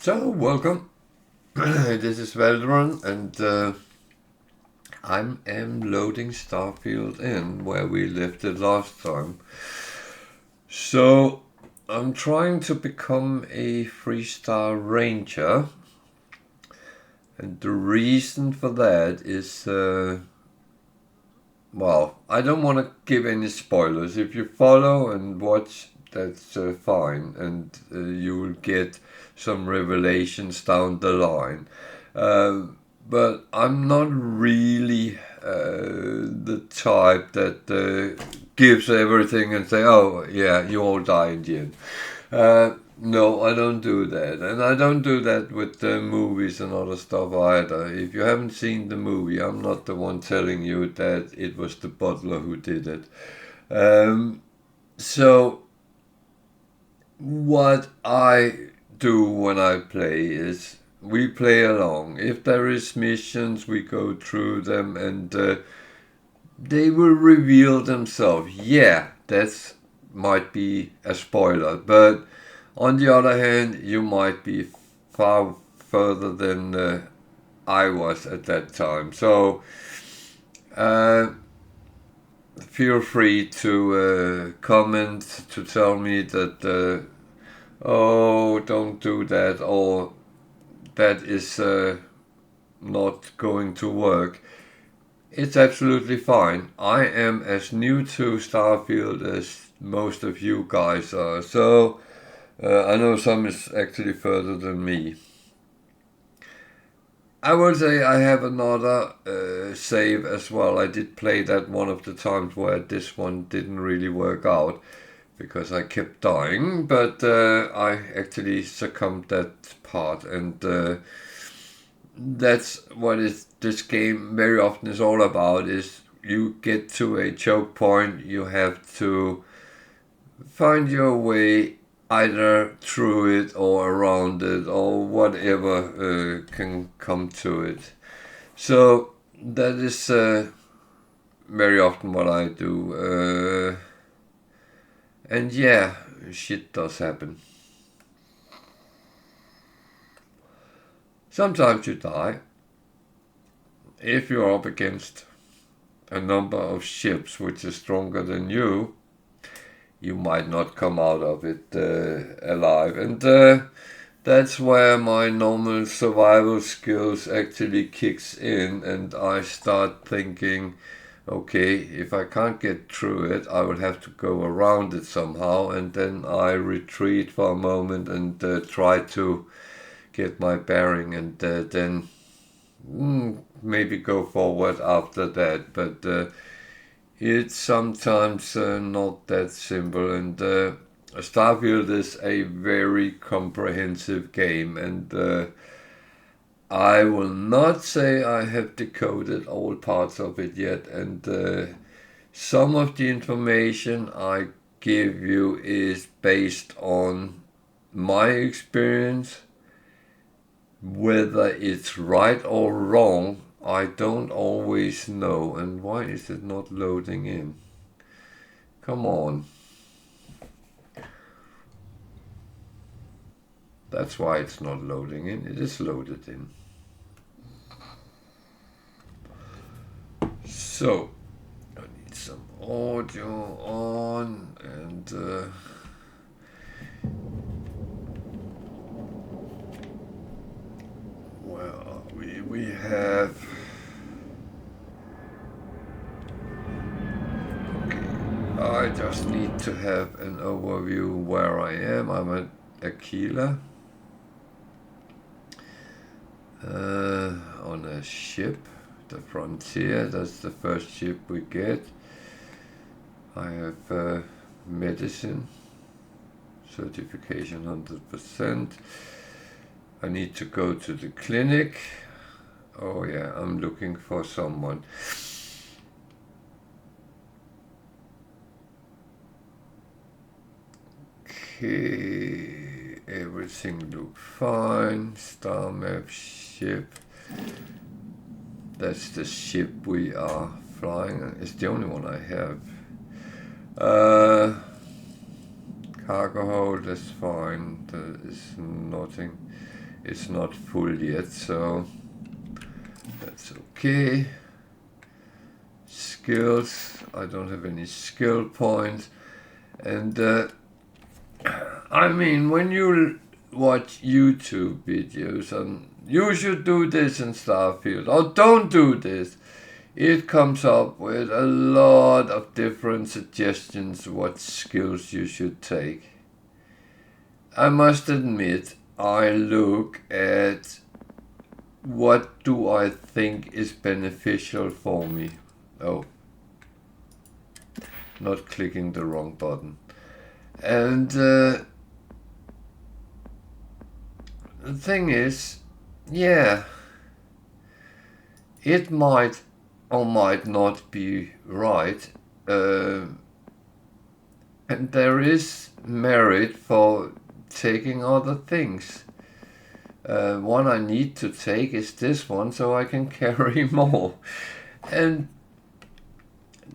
So, welcome. This is Veldran, and I am loading Starfield in where we left it last time. So, I'm trying to become a Freestar Ranger, and the reason for that is, well, I don't want to give any spoilers. If you follow and watch, that's fine, and you will get some revelations down the line. But I'm not really the type that gives everything and say, "Oh, yeah, you all die in the end." No, I don't do that, and I don't do that with movies and other stuff either. If you haven't seen the movie, I'm not the one telling you that it was the butler who did it. So what I do when I play is we play along. If there is missions, we go through them, and they will reveal themselves. Yeah, that might be a spoiler, but on the other hand, you might be far further than I was at that time. So feel free to comment to tell me that, oh, don't do that, or that is not going to work. It's absolutely fine. I am as new to Starfield as most of you guys are, so I know some is actually further than me. I will say I have another save as well. I did play that one of the times where this one didn't really work out because I kept dying, but I actually succumbed that part, and that's what this game very often is all about. Is you get to a choke point, you have to find your way either through it or around it or whatever can come to it. So that is very often what I do. And yeah, shit does happen. Sometimes you die if you're up against a number of ships which is stronger than you. You might not come out of it alive, and that's where my normal survival skills actually kicks in, and I start thinking, okay, if I can't get through it, I will have to go around it somehow, and then I retreat for a moment and try to get my bearing, and then maybe go forward after that. But it's sometimes not that simple, and Starfield is a very comprehensive game, and I will not say I have decoded all parts of it yet, and some of the information I give you is based on my experience. Whether it's right or wrong, I don't always know. And why is it not loading in? Come on. That's why it's not loading in. It is loaded in. So, I need some audio on, and well, we have. Okay, I just need to have an overview where I am. I'm at Aquila. On a ship, the Frontier. That's the first ship we get. I have medicine certification 100%. I need to go to the clinic. Oh yeah, I'm looking for someone. Okay, everything looks fine. Star map ship. That's the ship we are flying. It's the only one I have. Cargo hold, that's fine. There is nothing. it's not full yet, so that's okay. Skills, I don't have any skill points. And I mean, when you watch YouTube videos and you should do this in Starfield or don't do this, it comes up with a lot of different suggestions what skills you should take. I must admit, I look at what do I think is beneficial for me. Oh, not clicking the wrong button. And the thing is, yeah, it might or might not be right. And there is merit for taking other things. One I need to take is this one so I can carry more. And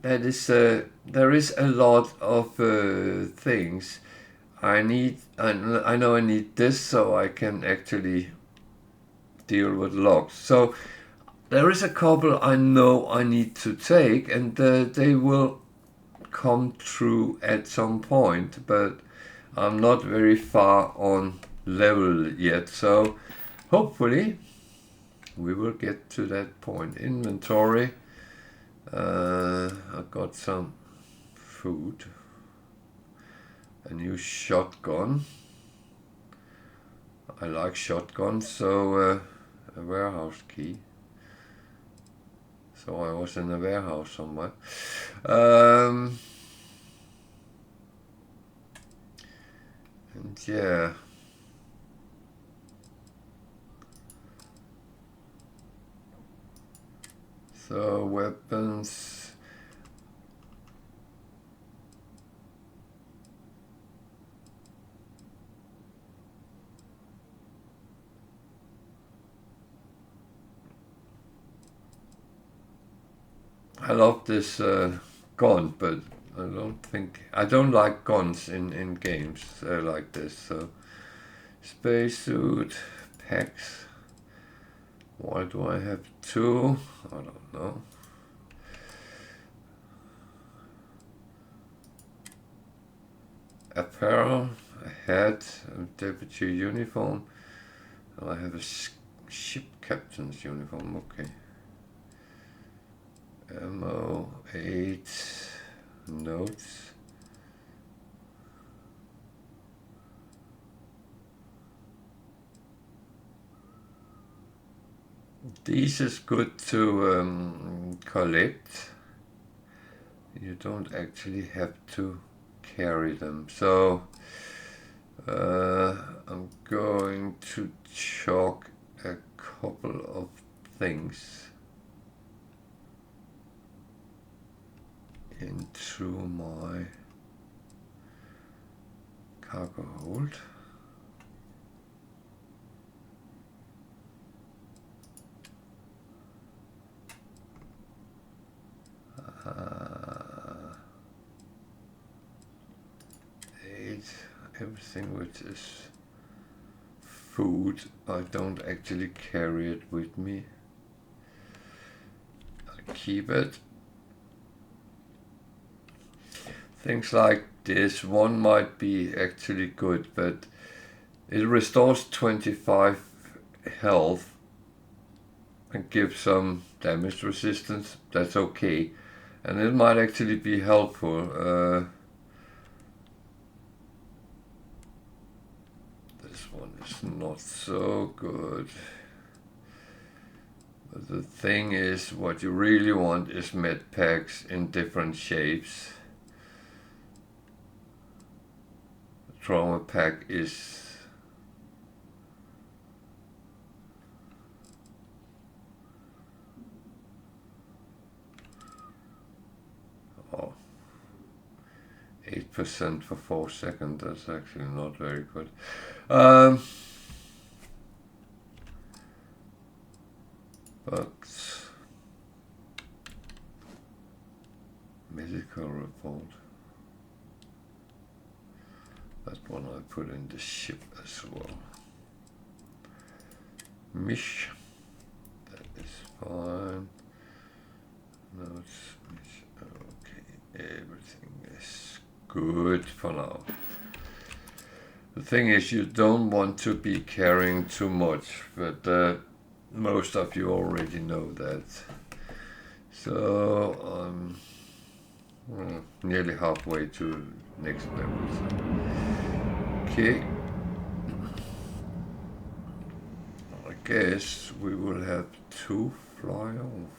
that is, there is a lot of things I need. I know I need this so I can actually deal with logs. So there is a couple I know I need to take, and they will come true at some point, but I'm not very far on level yet, so hopefully we will get to that point. Inventory, I got some food, a new shotgun. I like shotguns, so a warehouse key. So I was in a warehouse somewhere. And yeah. So weapons. I love this gun, but I don't like guns in games like this. So spacesuit, packs. Why do I have two? I don't know. Apparel, a hat, a deputy uniform. I have a ship captain's uniform. Okay. Ammo, 8 notes. These is good to collect. You don't actually have to carry them. So I'm going to chalk a couple of things into my cargo hold. Everything which is food, I don't actually carry it with me. I keep it. Things like this one might be actually good, but it restores 25 health and gives some damage resistance. That's okay, and it might actually be helpful. It's not so good. But the thing is, what you really want is med packs in different shapes. The trauma pack is oh, 8% for 4 seconds. That's actually not very good. But medical report. That one I put in the ship as well. Mish. That is fine. No, it's Mish. Okay, everything is good for now. The thing is, you don't want to be carrying too much, but most of you already know that. So nearly halfway to next level. So. Okay. I guess we will have 2 fly off.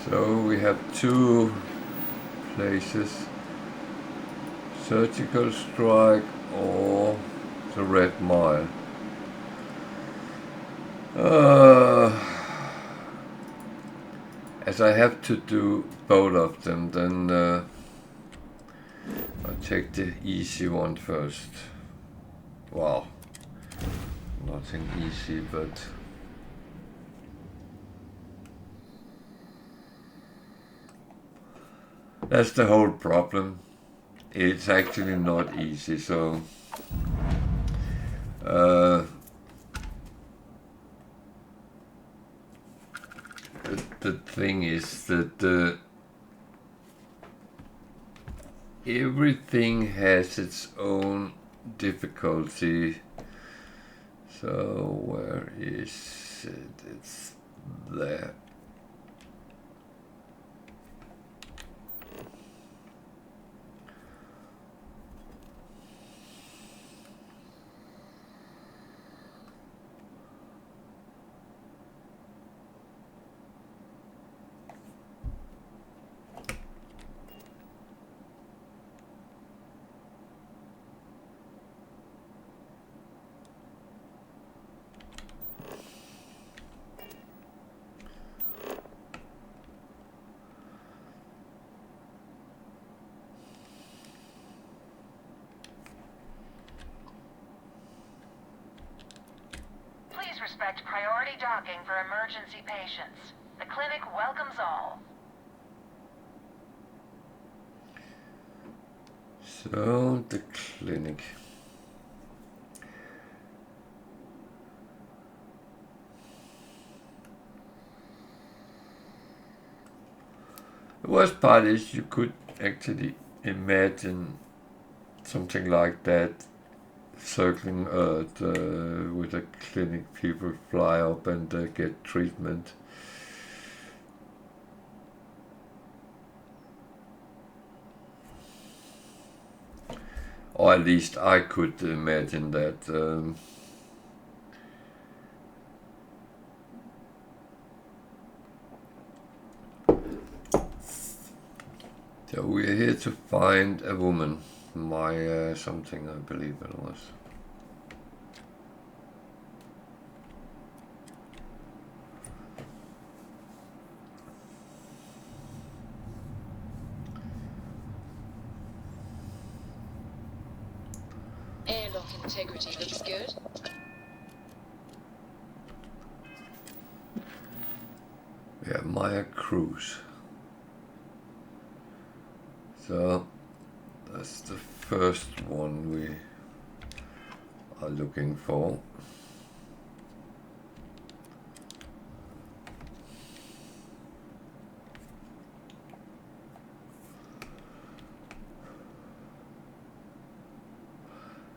So we have 2 places, Surgical Strike or the Red Mile. As I have to do both of them, then I'll take the easy one first. Wow, nothing easy, but that's the whole problem. It's actually not easy, so the thing is that everything has its own difficulty. So where is it? It's there. Respect priority docking for emergency patients. The clinic welcomes all. So, the clinic. The worst part is you could actually imagine something like that circling Earth with a clinic. People fly up and get treatment. Or at least I could imagine that. So we're here to find a woman. Maya something, I believe it was. Airlock integrity looks good. Yeah, Maya Cruz. So that's the first one we are looking for.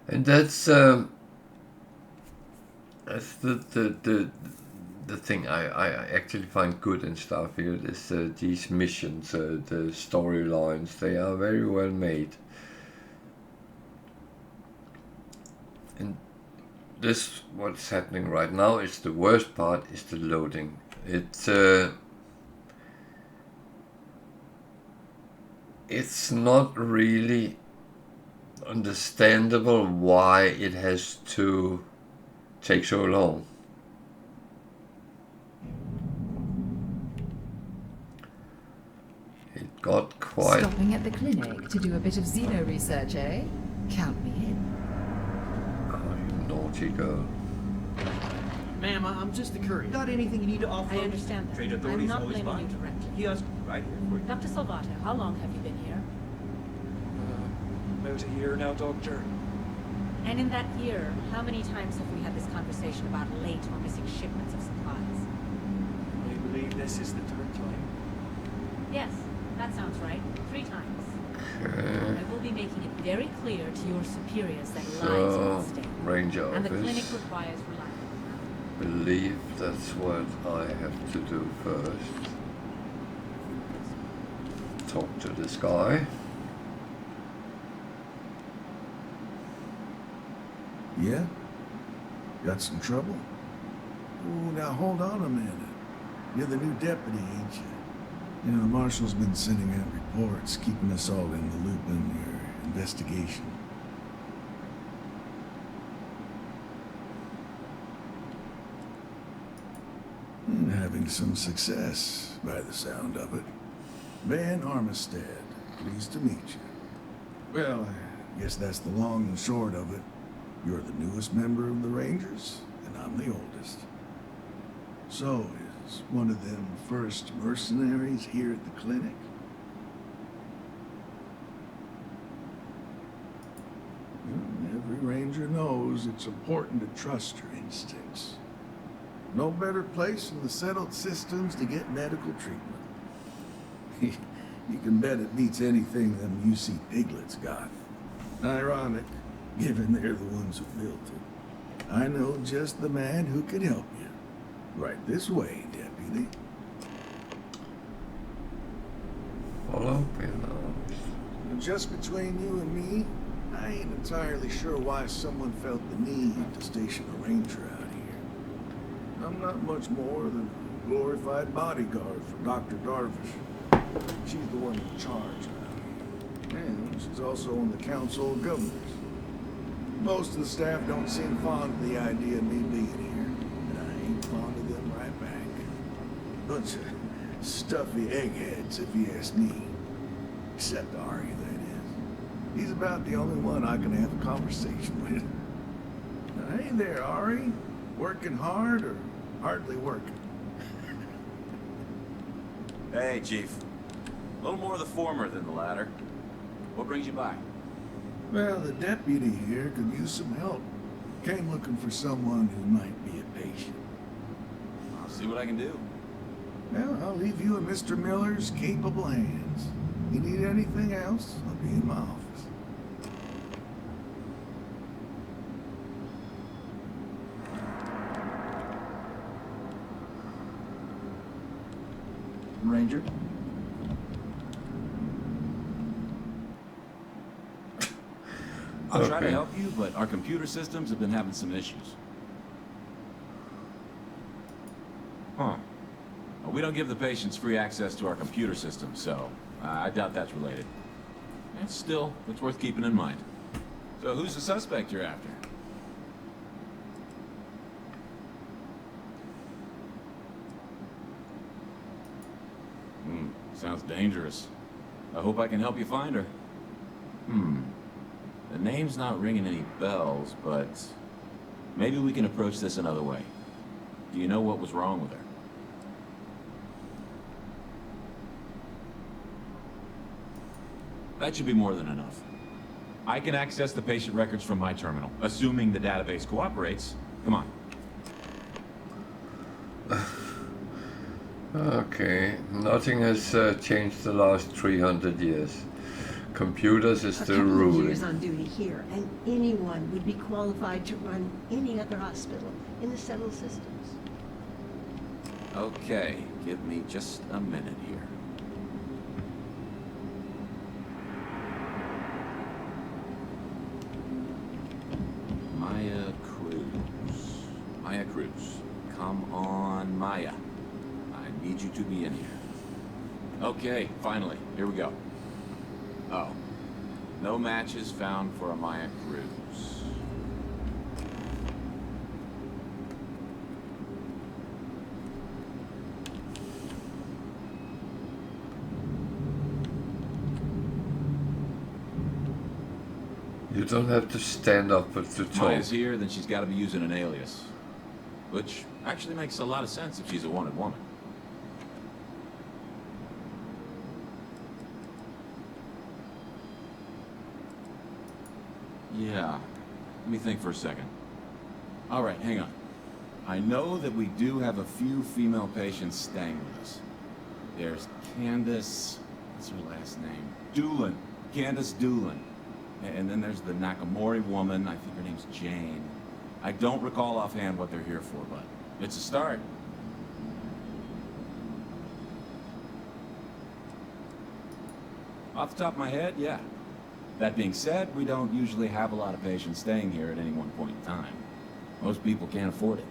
And that's the thing I actually find good in Starfield is these missions, the storylines. They are very well made. And this, what's happening right now, is the worst part, is the loading. It's not really understandable why it has to take so long. It got quite... Stopping at the clinic to do a bit of xeno research, eh? Count me in. she go? Ma'am, I'm just a courier. Got anything you need to offer? I understand that. Trade I'm authorities not always blaming fine. you directly. Kiosk right here for you. Dr. Salvato, how long have you been here? About a year now, Doctor. And in that year, how many times have we had this conversation about late or missing shipments of supplies? I believe this is the third time. Yes, that sounds right. 3 times. Okay. I will be making it very clear to your superiors that lives So, are at stake. Ranger And the clinic office. requires reliability. Believe that's what I have to do first. Talk to this guy. Yeah? Got some trouble? Oh, now hold on a minute. You're the new deputy, ain't you? You know, the marshal's been sending out reports, keeping us all in the loop in your investigation. And having some success, by the sound of it. Van Armistead, pleased to meet you. Well, I guess that's the long and short of it. You're the newest member of the Rangers, and I'm the oldest. So, is one of them first mercenaries here at the clinic? Well, every Ranger knows it's important to trust your instincts. No better place in the settled systems to get medical treatment. You can bet it beats anything them UC piglets got. Ironic, given they're the ones who built it. I know just the man who can help you. Right this way, deputy. Follow below. Just between you and me, I ain't entirely sure why someone felt the need to station a ranger out here. I'm not much more than a glorified bodyguard for Dr. Darvish. She's the one in charge around here. And she's also on the Council of Governors. Most of the staff don't seem fond of the idea of me being here, and I ain't fond of them right back. Bunch of stuffy eggheads, if you ask me. Except Ari, that is. He's about the only one I can have a conversation with. Now, hey there, Ari. Working hard or hardly working? Hey, Chief. A little more of the former than the latter. What brings you by? Well, the deputy here could use some help. Came looking for someone who might be a patient. I'll see what I can do. Well, I'll leave you in Mr. Miller's capable hands. You need anything else, I'll be in my office. Ranger? I'll try to Okay. help you, but our computer systems have been having some issues. Huh. Well, we don't give the patients free access to our computer system, so I doubt that's related. And still, it's worth keeping in mind. So who's the suspect you're after? Sounds dangerous. I hope I can help you find her. The name's not ringing any bells, but maybe we can approach this another way. Do you know what was wrong with her? That should be more than enough. I can access the patient records from my terminal, assuming the database cooperates. Come on. Okay, nothing has changed the last 300 years. Computers is A still couple of ruling. years on duty here, and anyone would be qualified to run any other hospital in the settled systems. Okay, give me just a minute here. Maya Cruz. Come on, Maya. I need you to be in here. Okay, finally. Here we go. Oh. No matches found for a Maya Cruz. You don't have to stand up to talk. Maya's here, then she's got to be using an alias. Which actually makes a lot of sense if she's a wanted woman. Yeah, let me think for a second. All right, hang on. I know that we do have a few female patients staying with us. There's Candace, what's her last name? Doolin. Candace Doolin. And then there's the Nakamori woman, I think her name's Jane. I don't recall offhand what they're here for, but it's a start. Off the top of my head, yeah. That being said, we don't usually have a lot of patients staying here at any one point in time. Most people can't afford it.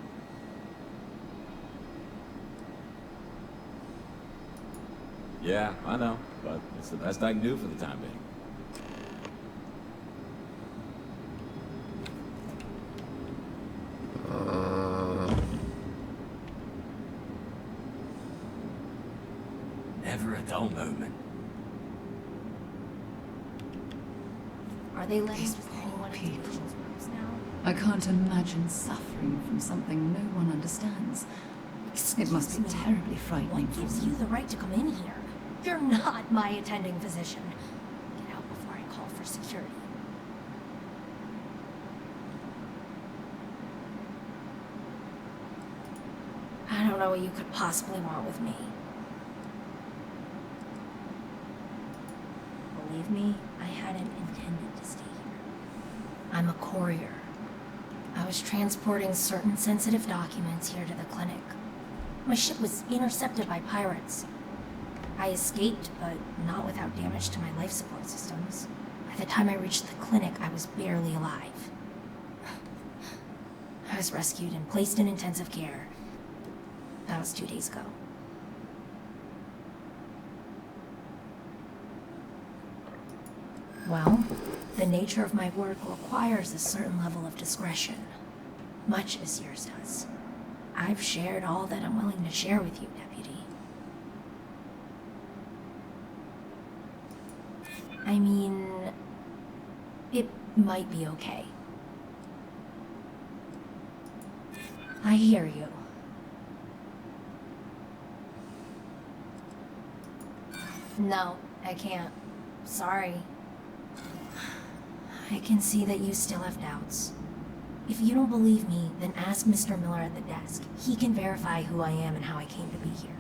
Yeah, I know, but it's the best I can do for the time being. Never a dull moment. Are they letting These anyone poor into people. patients' rooms now? I can't imagine suffering from something no one understands. It must be terribly frightening What for gives them. you the right to come in here? You're not my attending physician. Get out before I call for security. I don't know what you could possibly want with me. Believe me, I hadn't intended to stay here. I'm a courier. I was transporting certain sensitive documents here to the clinic. My ship was intercepted by pirates. I escaped, but not without damage to my life support systems. By the time I reached the clinic, I was barely alive. I was rescued and placed in intensive care. That was 2 days ago. Well, the nature of my work requires a certain level of discretion, much as yours does. I've shared all that I'm willing to share with you, Deputy. I mean, it might be okay. I hear you. No, I can't. Sorry. I can see that you still have doubts. If you don't believe me, then ask Mr. Miller at the desk. He can verify who I am and how I came to be here.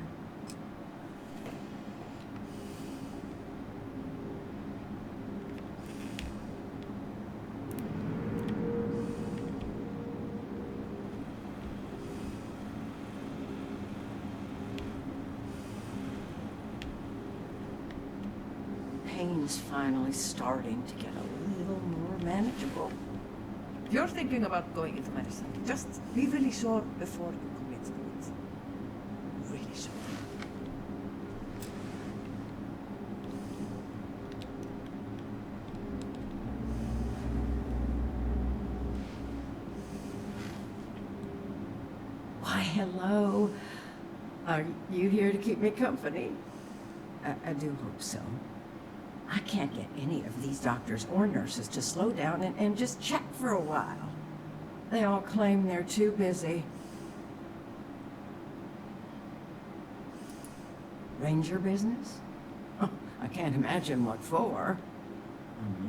Pain's finally starting to get a little more manageable. If you're thinking about going into medicine, just be really sure before you commit to it. Really sure. Why, hello. Are you here to keep me company? I do hope so. I can't get any of these doctors or nurses to slow down and just chat for a while. They all claim they're too busy. Ranger business? Oh, I can't imagine what for.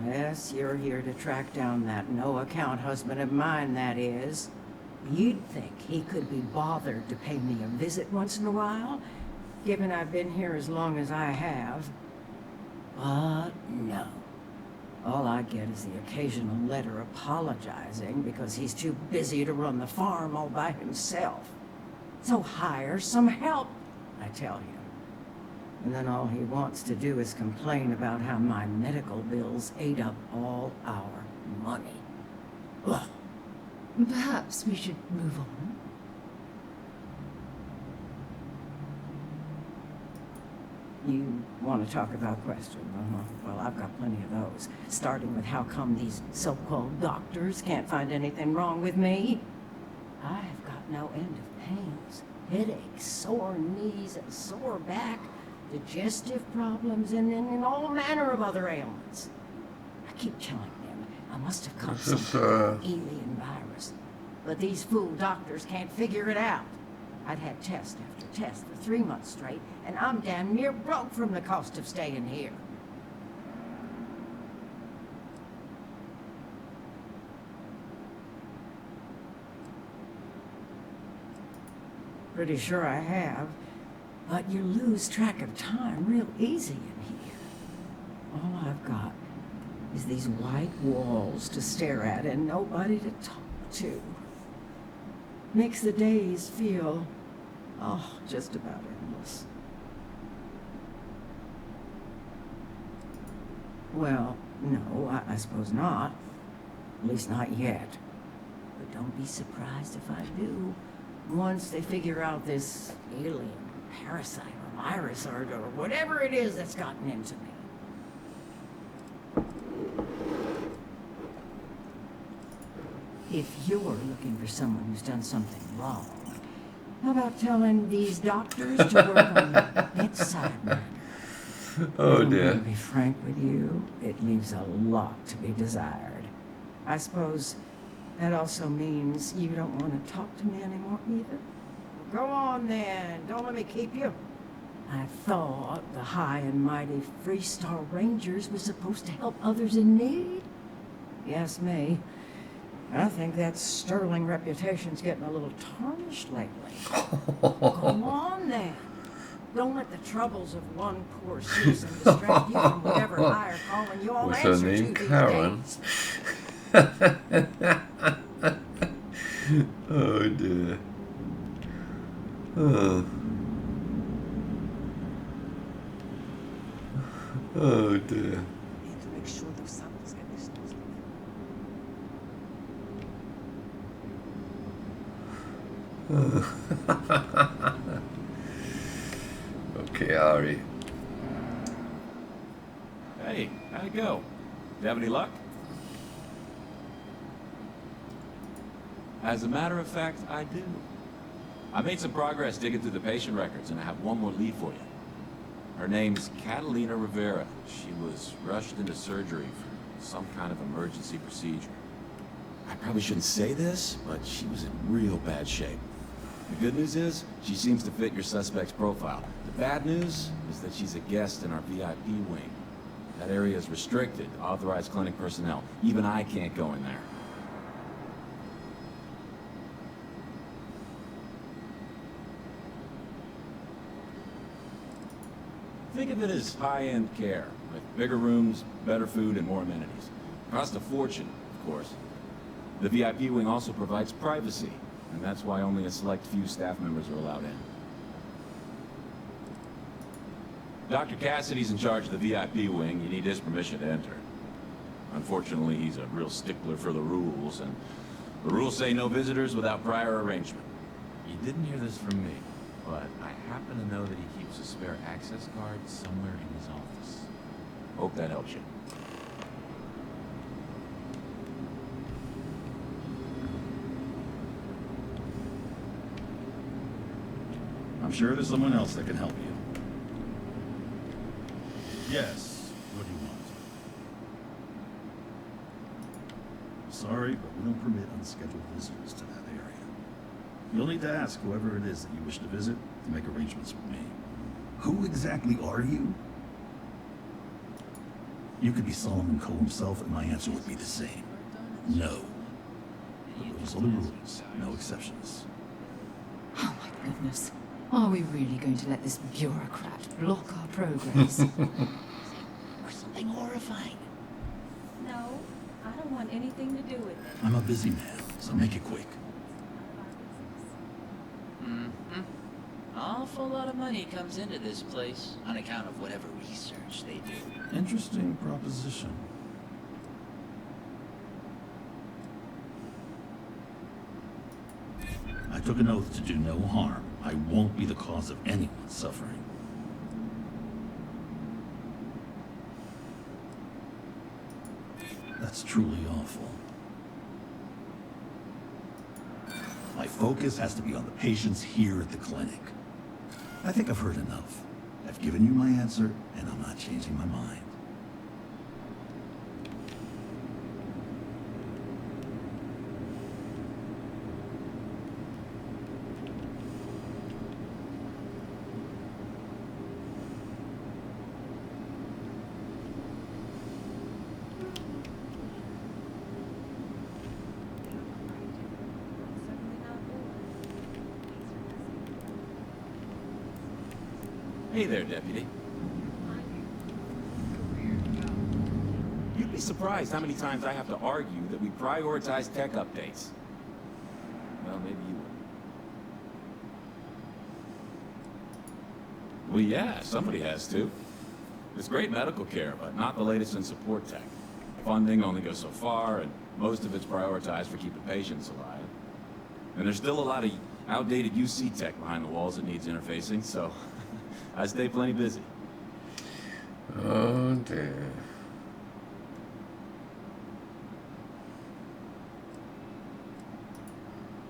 Unless you're here to track down that no-account husband of mine, that is. You'd think he could be bothered to pay me a visit once in a while, given I've been here as long as I have. But no. All I get is the occasional letter apologizing because he's too busy to run the farm all by himself. So hire some help, I tell him. And then all he wants to do is complain about how my medical bills ate up all our money. Ugh. Perhaps we should move on. You want to talk about questions? Well, I've got plenty of those. Starting with how come these so-called doctors can't find anything wrong with me? I've got no end of pains. Headaches, sore knees, and sore back, digestive problems, and all manner of other ailments. I keep telling them I must have caught This is, some alien virus. But these fool doctors can't figure it out. I've had test after test for 3 months straight, and I'm damn near broke from the cost of staying here. Pretty sure I have, but you lose track of time real easy in here. All I've got is these white walls to stare at and nobody to talk to. Makes the days feel, oh, just about endless. Well, no, I suppose not. At least not yet. But don't be surprised if I do. Once they figure out this alien, parasite, or virus, or whatever it is that's gotten into me. If you're looking for someone who's done something wrong, how about telling these doctors to work on the bedside manner? Oh I'm dear. gonna be frank with you, it leaves a lot to be desired. I suppose that also means you don't want to talk to me anymore either? Go on then, don't let me keep you. I thought the high and mighty Freestar Rangers were supposed to help others in need. Yes, me. I think that sterling reputation's getting a little tarnished lately. Go on then. Don't let the troubles of one poor citizen distract you from whatever higher calling you all Was her answer name to these Karen? days. Oh dear. Oh. Oh dear. Need to make sure those samples get disposed of. Okay, Ari. Hey, how'd it go? Did you have any luck? As a matter of fact, I do. I made some progress digging through the patient records, and I have one more lead for you. Her name's Catalina Rivera. She was rushed into surgery for some kind of emergency procedure. I probably shouldn't say this, but she was in real bad shape. The good news is, she seems to fit your suspect's profile. The bad news is that she's a guest in our VIP wing. That area is restricted to authorized clinic personnel. Even I can't go in there. Think of it as high-end care, with bigger rooms, better food, and more amenities. Cost a fortune, of course. The VIP wing also provides privacy, and that's why only a select few staff members are allowed in. Dr. Cassidy's in charge of the VIP wing. You need his permission to enter. Unfortunately, he's a real stickler for the rules, and the rules say no visitors without prior arrangement. You didn't hear this from me, but I happen to know that he keeps a spare access card somewhere in his office. Hope that helps you. I'm sure there's someone else that can help you. Yes, what do you want? Sorry, but we don't permit unscheduled visitors to that area. You'll need to ask whoever it is that you wish to visit to make arrangements with me. Who exactly are you? You could be Solomon Cole himself, and my answer would be the same. No. But those are the rules. No exceptions. Oh my goodness. Are we really going to let this bureaucrat block our progress? Or something horrifying. No, I don't want anything to do with it. I'm a busy man, so make it quick. Awful lot of money comes into this place on account of whatever research they do. Interesting proposition. I took an oath to do no harm. I won't be the cause of anyone's suffering. That's truly awful. My focus has to be on the patients here at the clinic. I think I've heard enough. I've given you my answer, and I'm not changing my mind. Hey there, Deputy. You'd be surprised how many times I have to argue that we prioritize tech updates. Well, maybe you would. Well, yeah, somebody has to. It's great medical care, but not the latest in support tech. Funding only goes so far, and most of it's prioritized for keeping patients alive. And there's still a lot of outdated UC tech behind the walls that needs interfacing, so I stay plenty busy. Oh dear.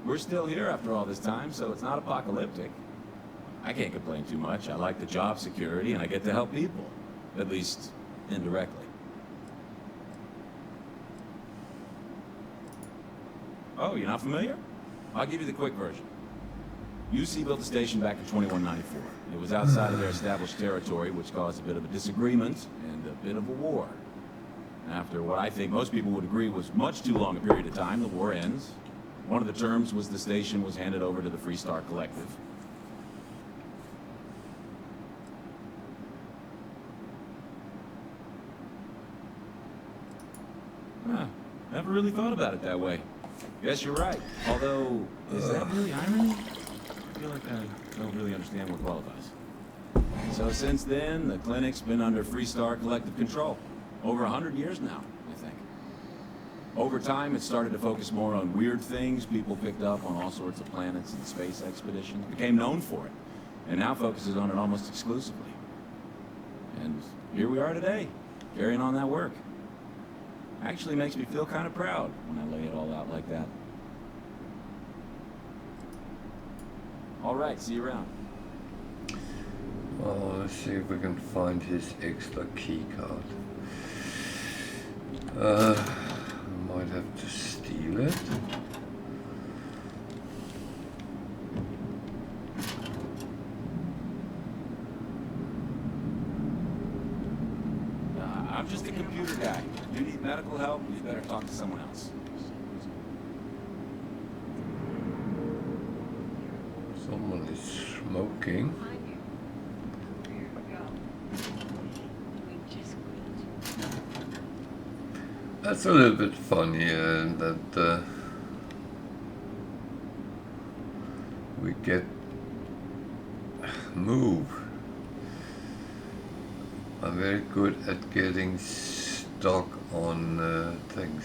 We're still here after all this time, so it's not apocalyptic. I can't complain too much. I like the job security, and I get to help people. At least, indirectly. Oh, you're not familiar? I'll give you the quick version. UC built the station back in 2194. It was outside of their established territory, which caused a bit of a disagreement and a bit of a war. After what I think most people would agree was much too long a period of time, the war ends. One of the terms was the station was handed over to the Freestar Collective. Huh. Never really thought about it that way. Guess you're right. Although, is that really irony? I feel like I don't really understand what qualifies. So since then, the clinic's been under Freestar Collective control. Over 100 years now, I think. Over time, it started to focus more on weird things. People picked up on all sorts of planets and space expeditions. Became known for it. And now focuses on it almost exclusively. And here we are today, carrying on that work. Actually makes me feel kind of proud when I lay it all out like that. All right, see you around. Well, let's see if we can find his extra key card. Might have to steal it. I'm just a computer guy. If you need medical help, you better talk to someone else. Someone is smoking. That's a little bit funny that we get move. I'm very good at getting stuck on things.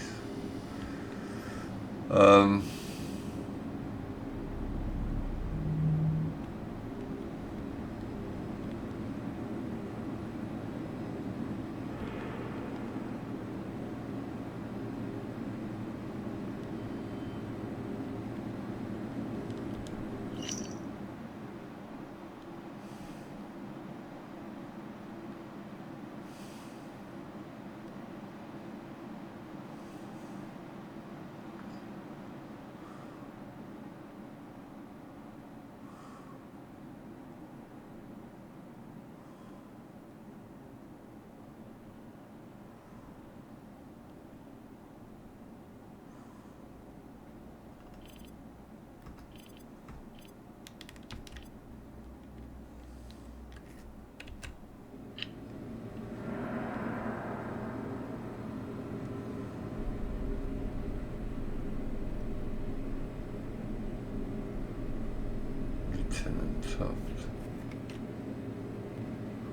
Lieutenant Tuft.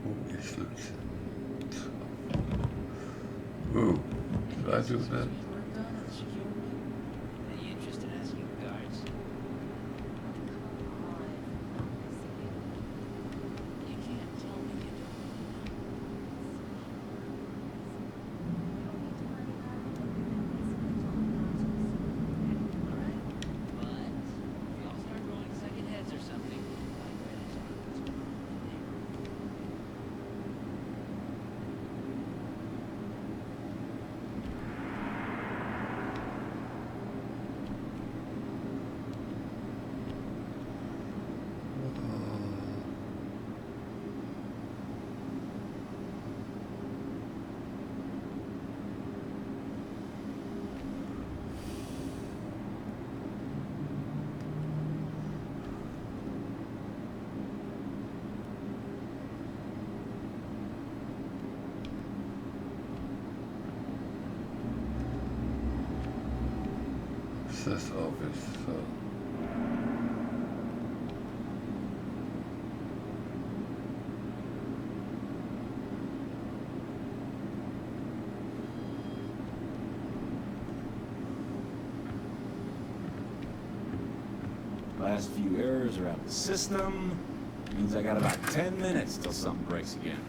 Who is Lieutenant Tuft? Ooh, did I do that? says office, so. Last few errors are out of the system. Means I got about 10 minutes till something breaks again.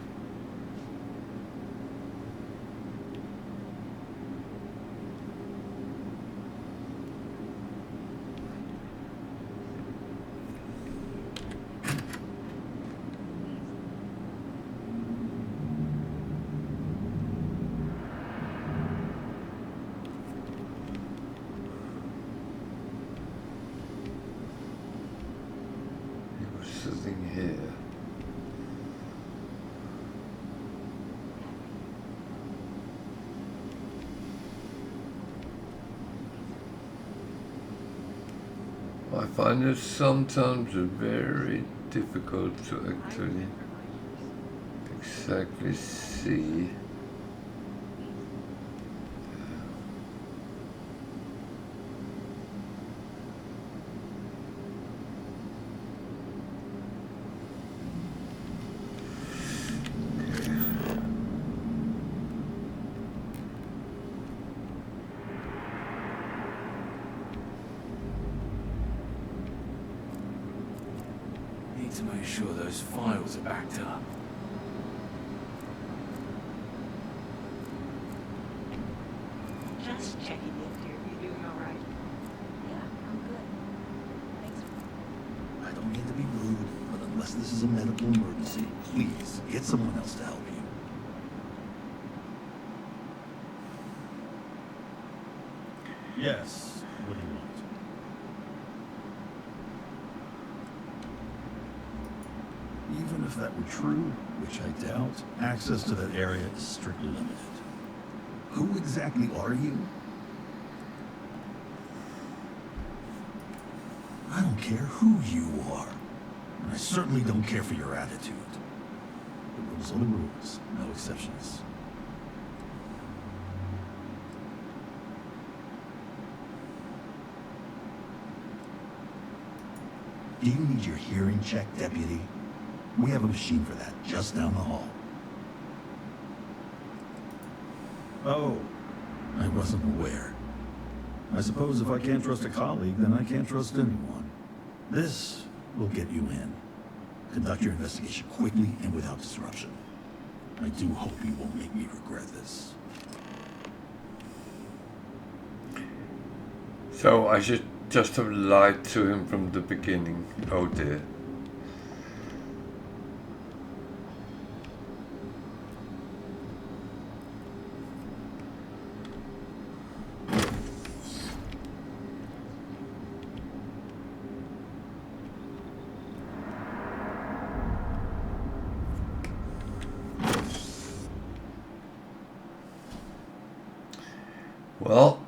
Sitting here. I find it sometimes very difficult to actually exactly see. Need to make sure those files are backed up. Just checking in, dear. You doing all right? Yeah, I'm good. Thanks. I don't mean to be rude, but unless this is a medical emergency, please get someone else to help you. Yes, what do you want? Even if that were true, which I doubt, access to that area is strictly limited. Who exactly are you? I don't care who you are. And I certainly don't care for your attitude. The rules are the rules, no exceptions. Do you need your hearing checked, Deputy? We have a machine for that, just down the hall. Oh, I wasn't aware. I suppose if I can't trust a colleague, then I can't trust anyone. This will get you in. Conduct your investigation quickly and without disruption. I do hope you won't make me regret this. So I should just have lied to him from the beginning. Oh dear. Well,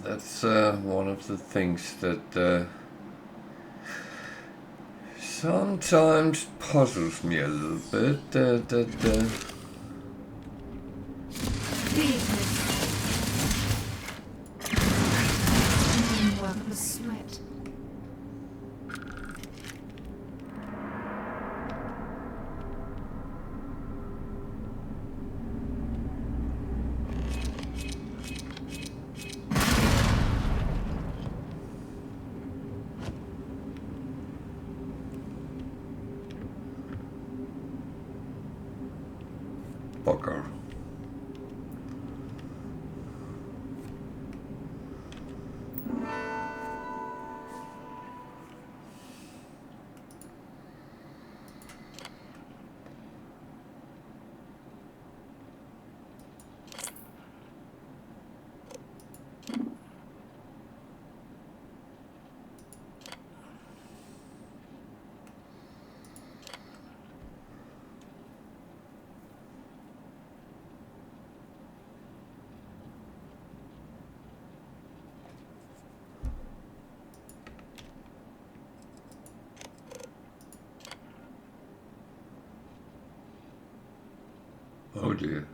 that's one of the things that sometimes puzzles me a little bit. Work the sweat. Bugger. Oh dear.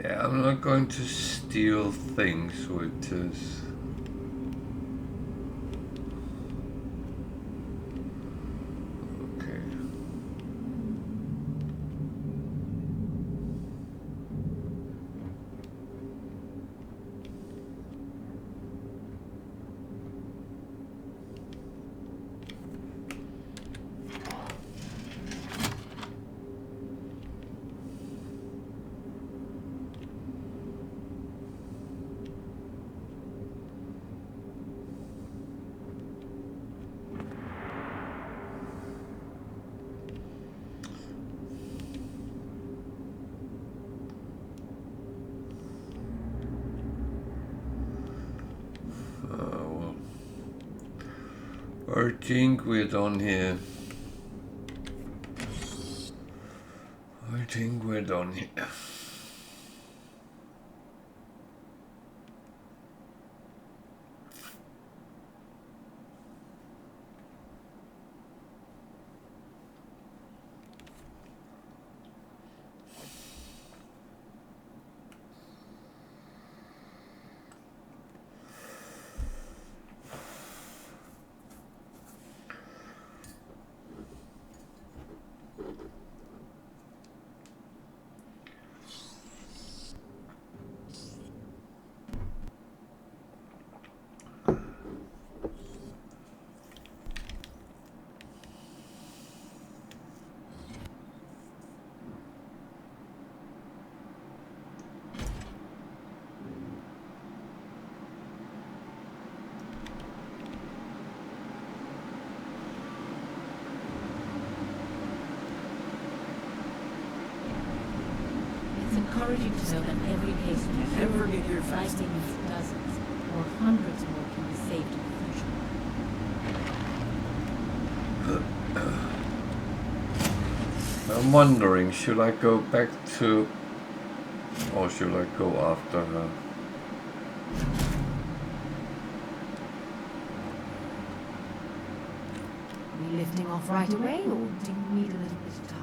Yeah, I'm not going to steal things which is... Okay. Well, I think we're done here. I think we're done here. It's encouraging to know that every case we ever get here fighting dozens or hundreds more can be saved in the future. I'm wondering, should I go back to... or should I go after her? Are we lifting off right away, or do you need a little bit of time?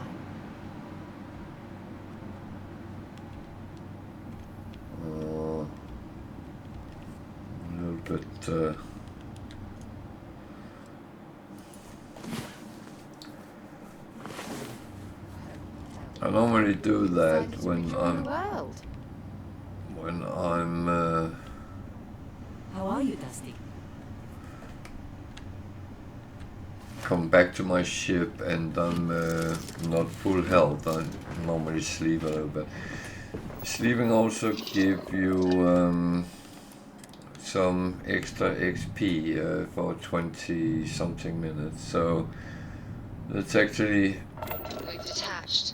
A little bit... I normally do that when I'm... How are you, Dusty? come back to my ship and I'm not full health. I normally sleep a little bit. Sleeping also give you some extra XP for 20 something minutes, so that's actually We've detached.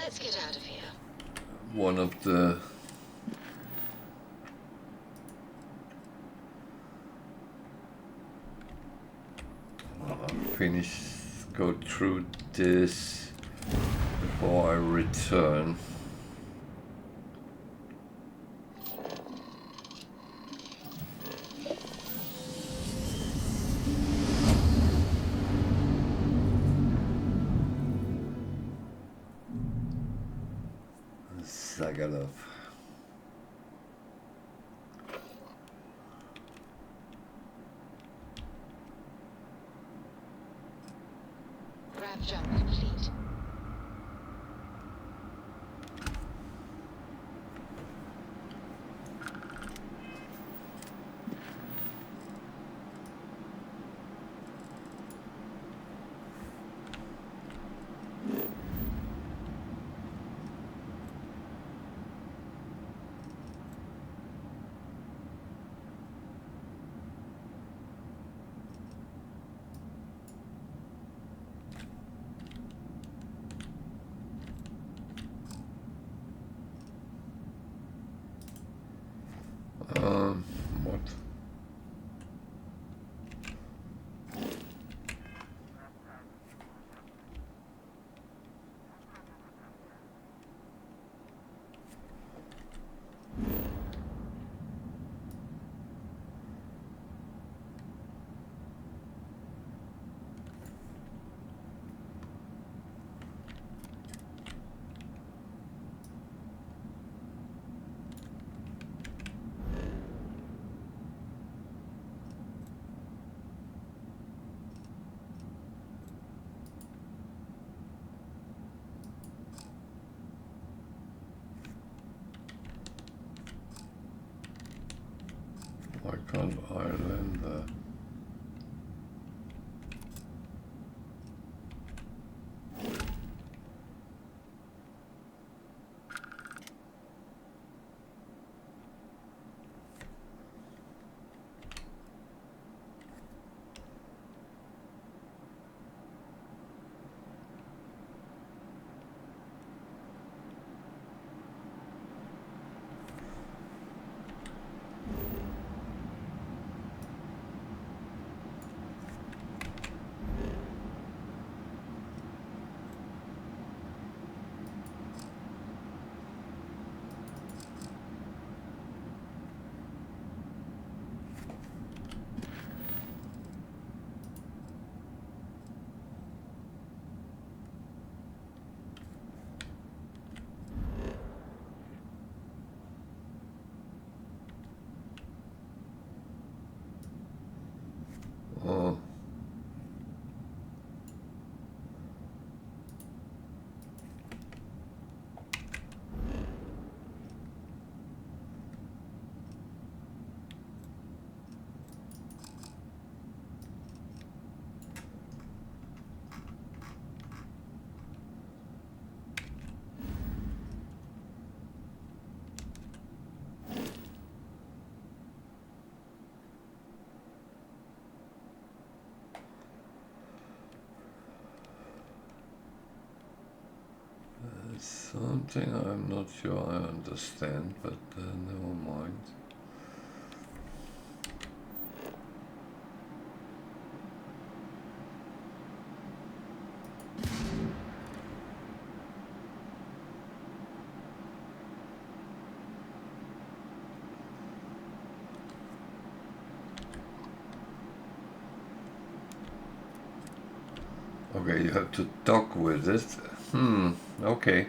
Let's get out of here. one of the go through this before I return. Zagalov. Grab jump complete. Why can't I land there? Oh. Something I'm not sure I understand, but never mind. Okay, you have to talk with it. Okay.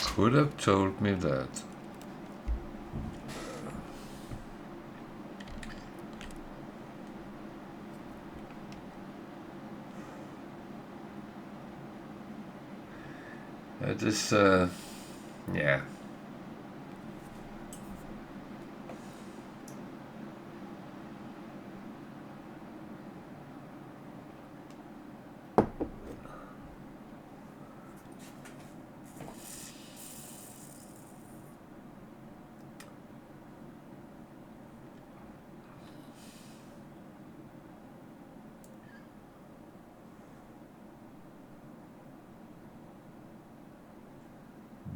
Could have told me that. It is, yeah.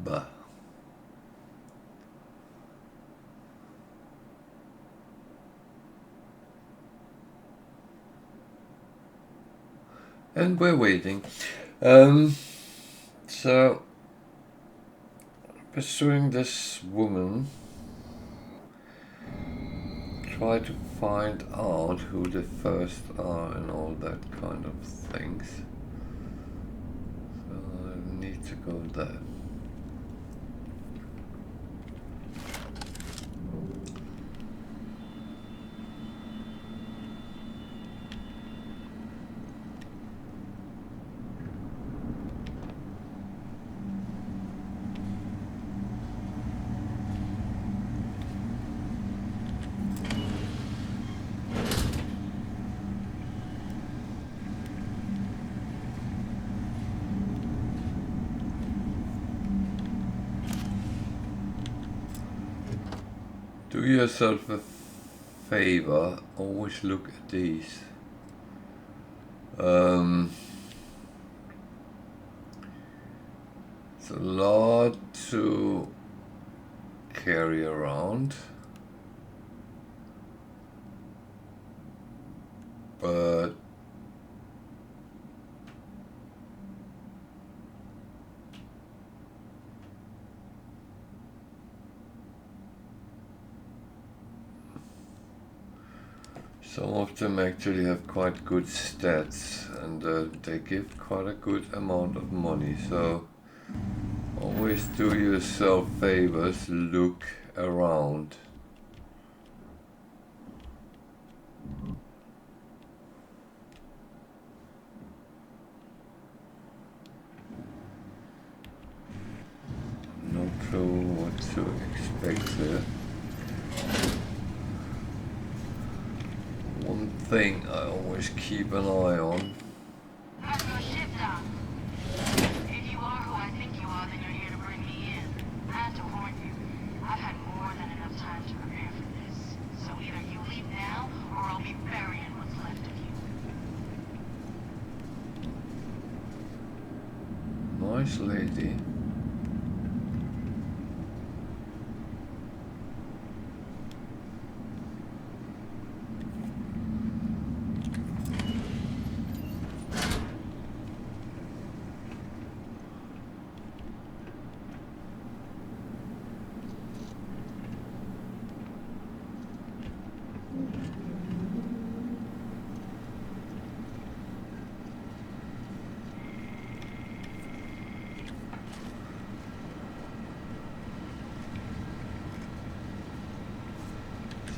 Bah. And we're waiting. So, pursuing this woman, try to find out who the first are and all that kind of things. So I need to go there. Do yourself a favor, always look at these. It's a lot to carry around, but some of them actually have quite good stats, and they give quite a good amount of money, so always do yourself favors, look around. to expect here. One thing I always keep an eye on. That's my ship, Doc. If you are who I think you are, then you're here to bring me in. I have to warn you, I've had more than enough time to prepare for this. So either you leave now, or I'll be burying what's left of you. Nice lady.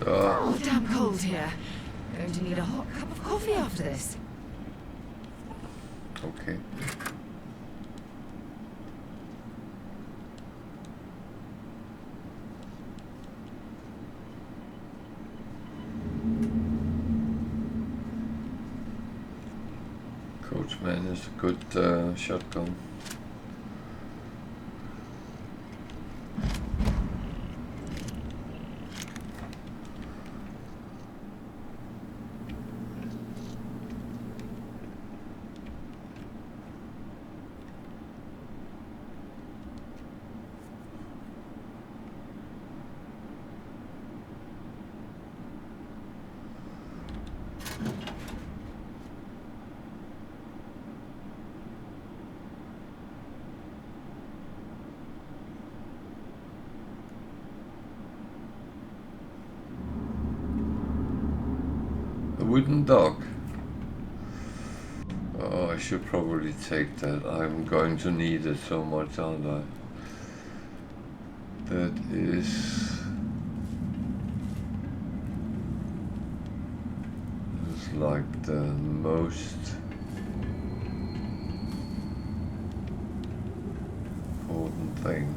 Oh, damn cold here. Going to need a hot cup of coffee after this. Okay. Coachman is a good shotgun. Wooden dog. Oh, I should probably take that. I'm going to need it so much, aren't I? That is like the most important thing.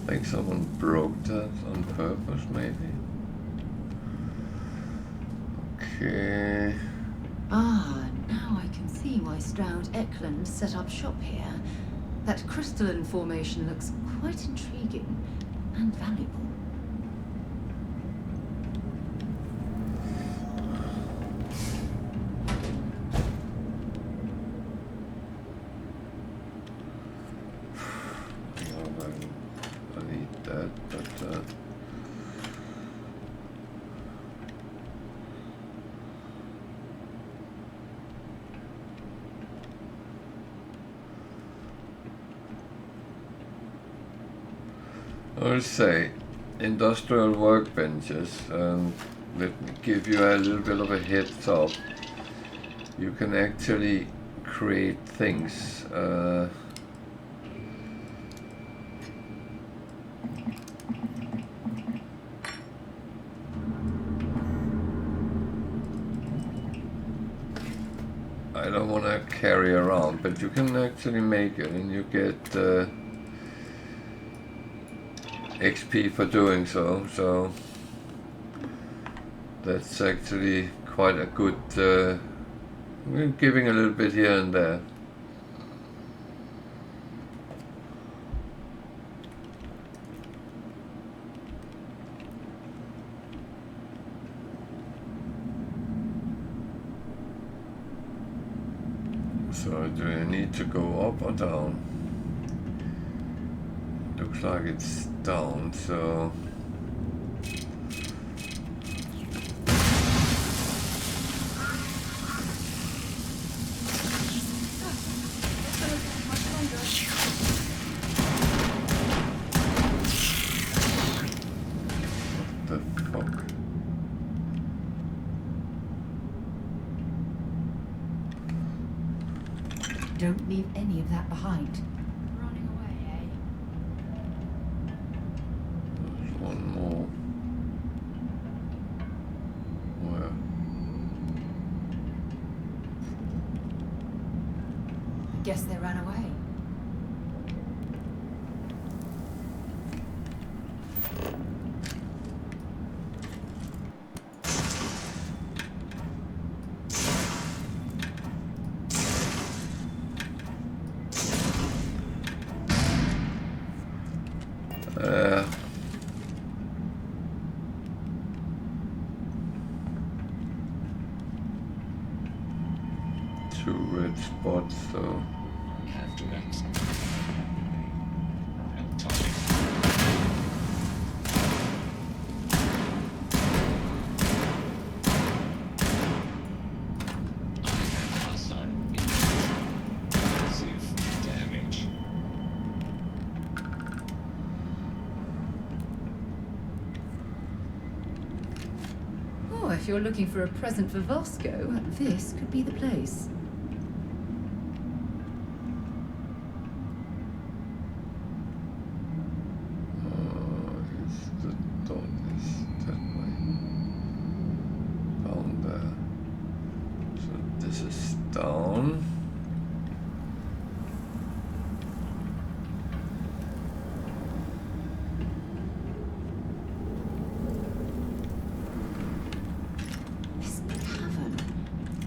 I think someone broke that on purpose, maybe. Okay. Ah, now I can see why Stroud Eklund set up shop here. That crystalline formation looks quite intriguing and valuable. I'll say industrial workbenches, and let me give you a little bit of a heads up. You can actually create things. I don't want to carry around, but you can actually make it, and you get XP for doing so, so that's actually quite a good, we're giving a little bit here and there. So do I need to go up or down? Looks like it's down, so what the fuck? Don't leave any of that behind. Running away, eh? There's one more. Guess they ran away. Two red spots, so After that. Damage. Oh, if you're looking for a present for Vasco, this could be the place.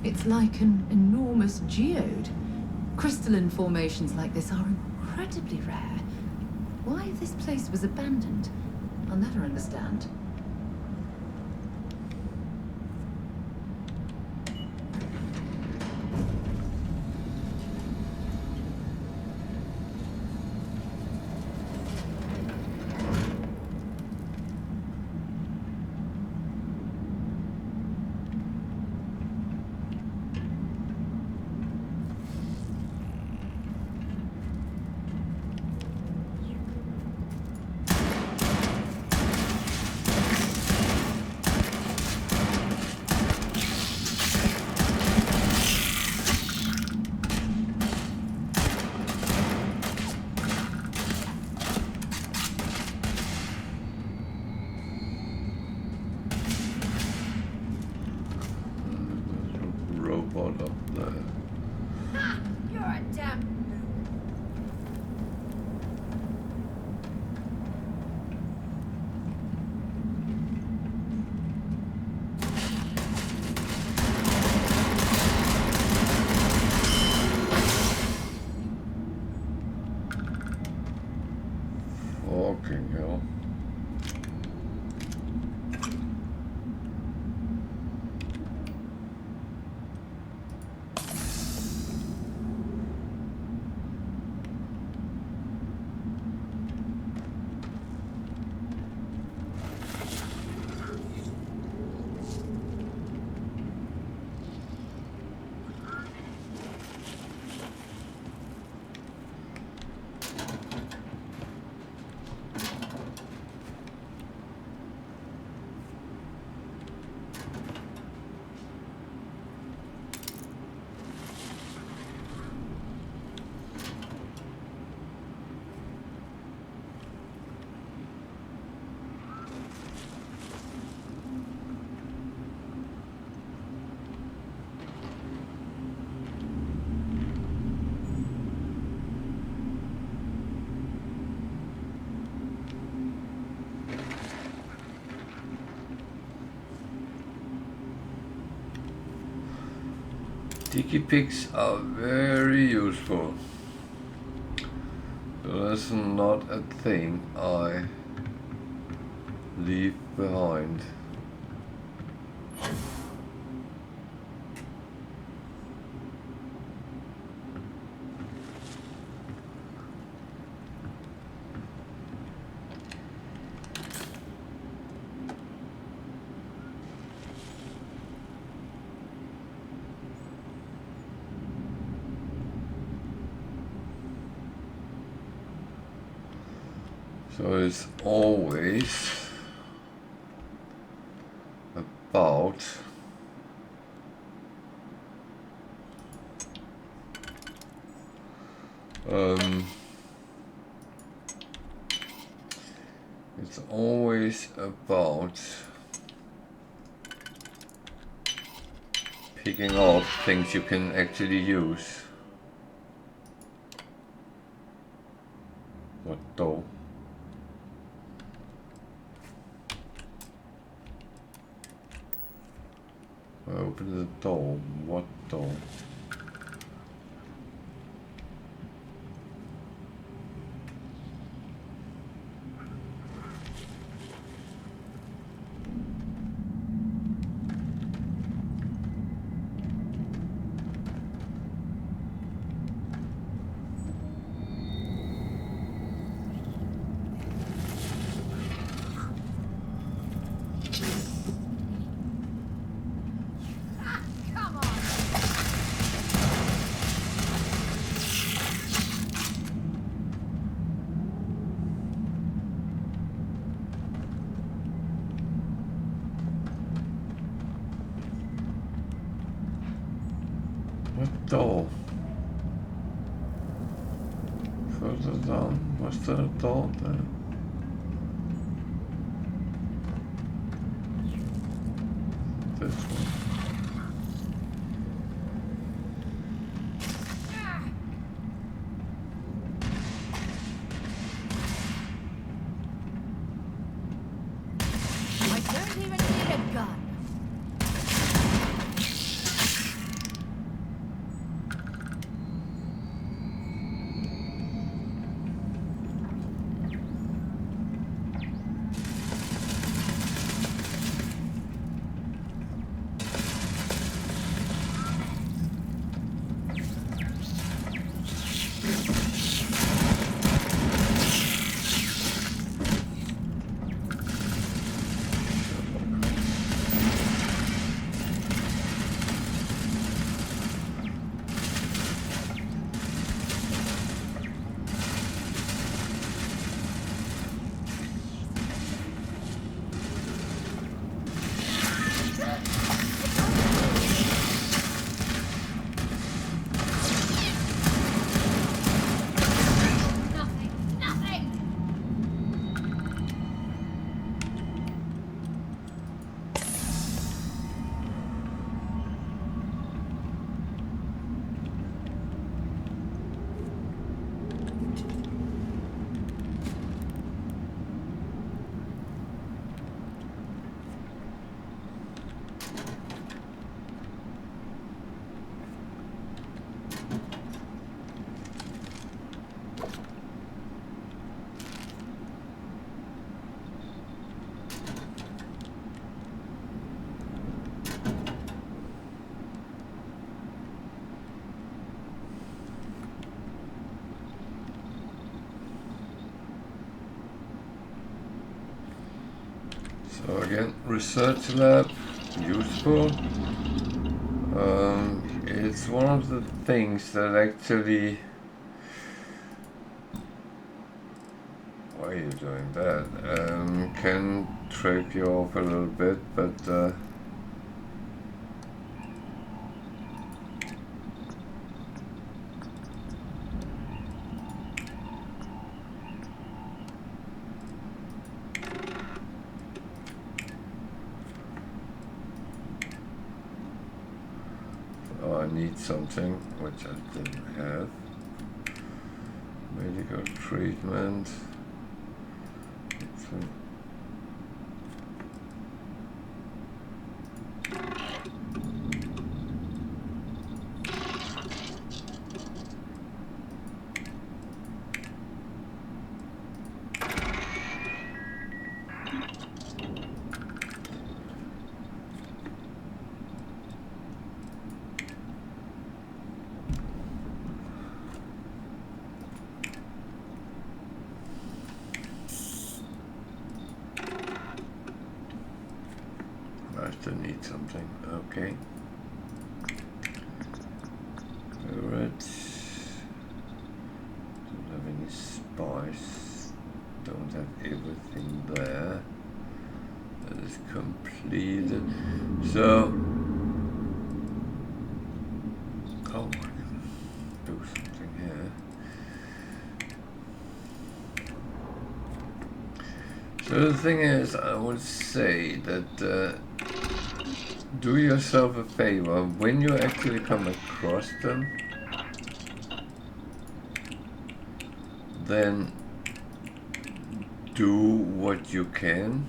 It's like an enormous geode. Crystalline formations like this are incredibly rare. Why this place was abandoned, I'll never understand. Fucking hell. Sticky picks are very useful. So that's not a thing I leave behind. So it's always about it's always about picking up things you can actually use. Open the door. What door? What door? Further down, was there a door there? This one. I don't even need a gun. So again, research lab, useful. It's one of the things that actually... Why are you doing that? Can trip you off a little bit, but I need something which I didn't have. Medical treatment. I still need something. Okay. Alright. Don't have any spice. Don't have everything there. That is completed. So, oh, I can do something here. So the thing is, I would say that do yourself a favor when you actually come across them, then do what you can.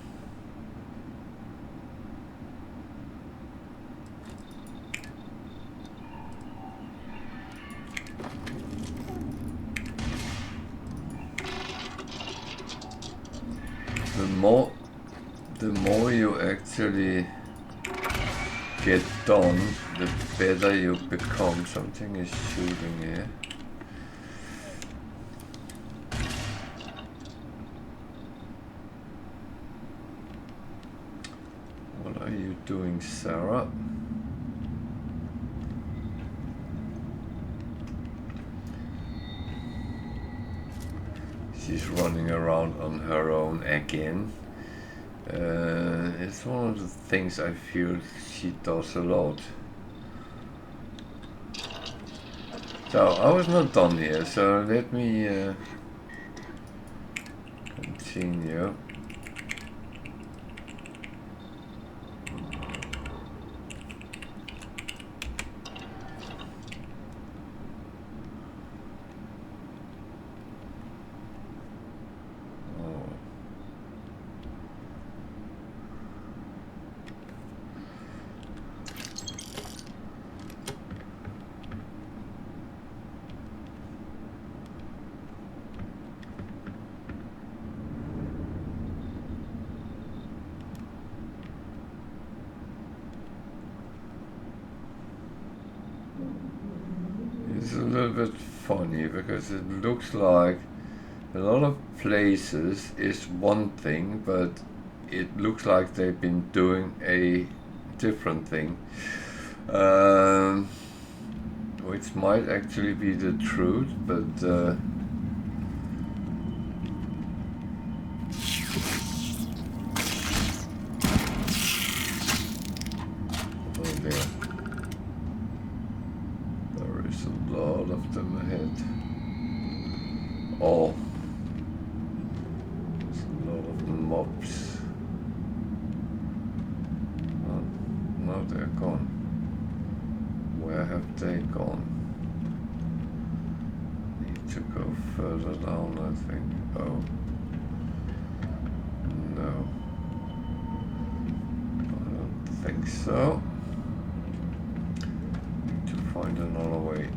more you actually get done, the better you become. Something is shooting here. What are you doing, Sarah? She's running around on her own again. It's one of the things I feel she does a lot. So I was not done here, so let me continue. It's a little bit funny because it looks like a lot of places is one thing, but it looks like they've been doing a different thing, which might actually be the truth, but oh dear. There is a lot of them ahead. Oh, there's a lot of mobs. Oh, now they're gone. Where have they gone? Need to go further down, I think. Oh, no. I don't think so. Need to find another way.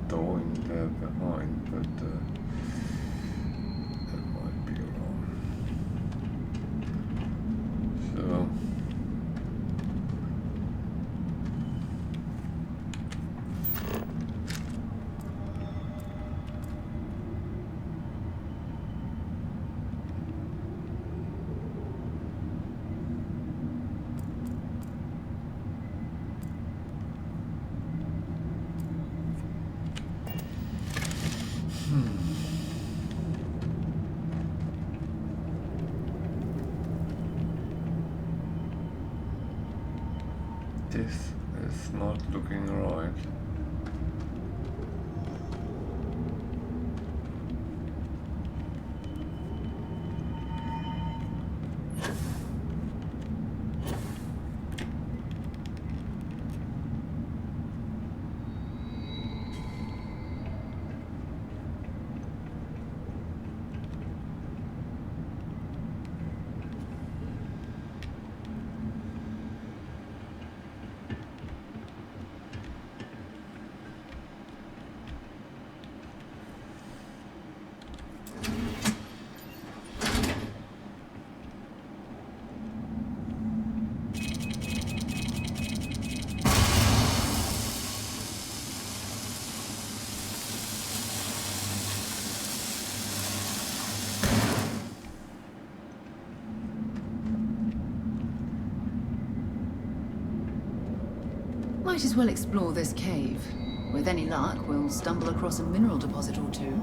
Going there behind, but that might be wrong. So this is not looking right. Might as well explore this cave. With any luck, we'll stumble across a mineral deposit or two.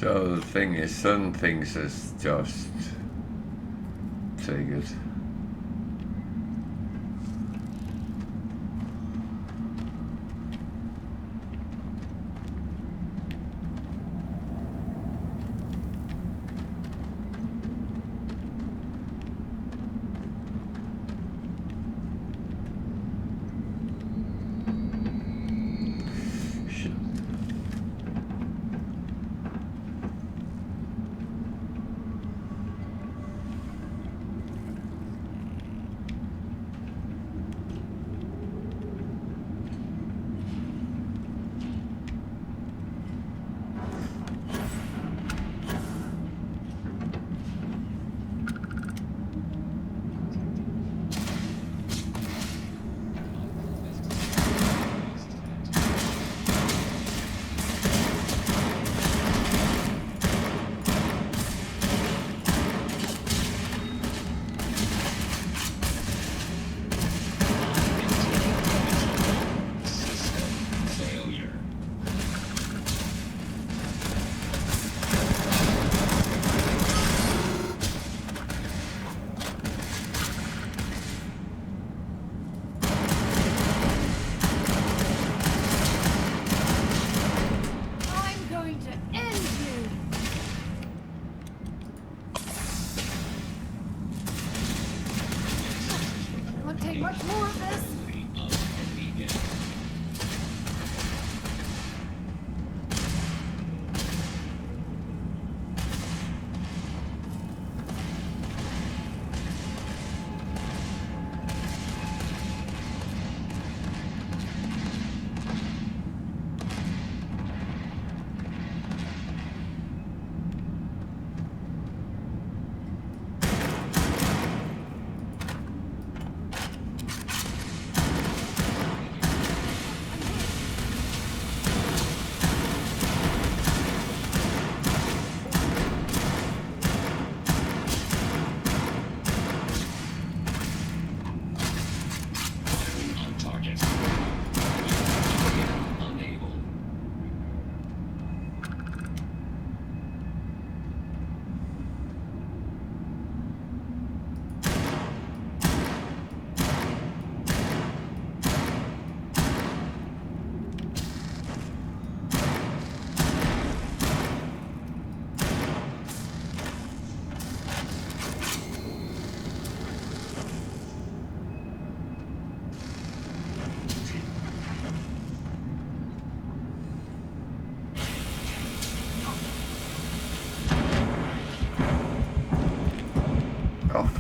So the thing is, some things is just take it.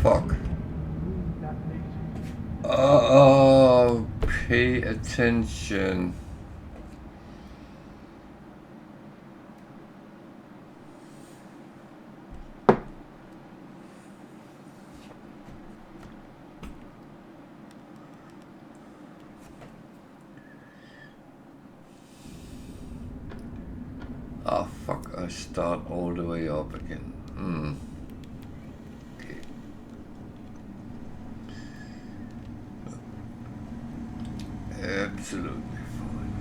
Fuck. Oh, pay attention. Oh fuck, I start all the way up again. Okay. Absolutely fine.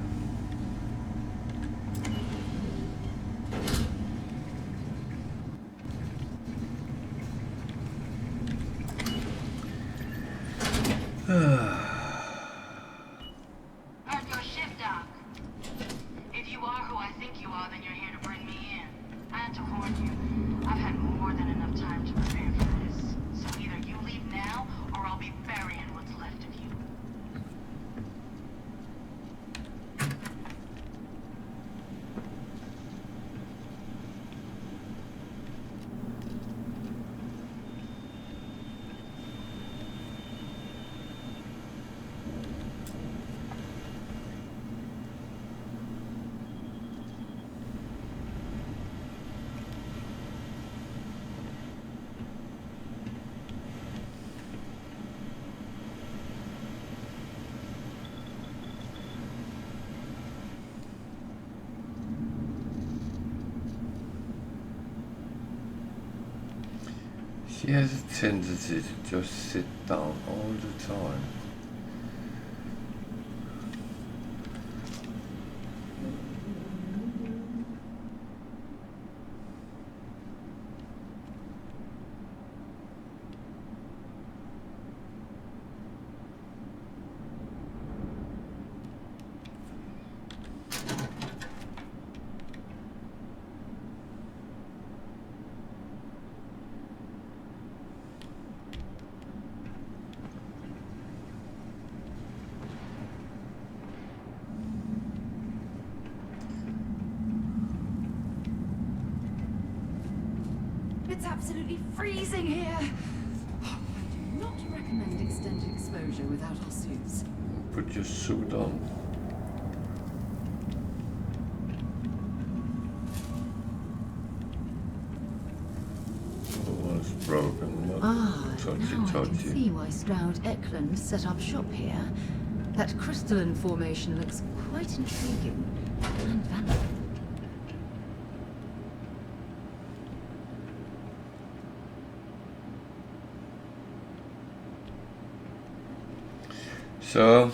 How's your shift, Doc? If you are who I think you are, then you're here to bring me in. I had to warn you. I've had more than enough time to prepare for this. So either you leave now, or I'll be burying what's left of you. She has a tendency to just sit down all the time. It's absolutely freezing here. I do not recommend extended exposure without our suits. Put your suit on. Oh, it's broken. Not Now I touchy. can see why Stroud Eklund set up shop here. That crystalline formation looks quite intriguing and valuable. So,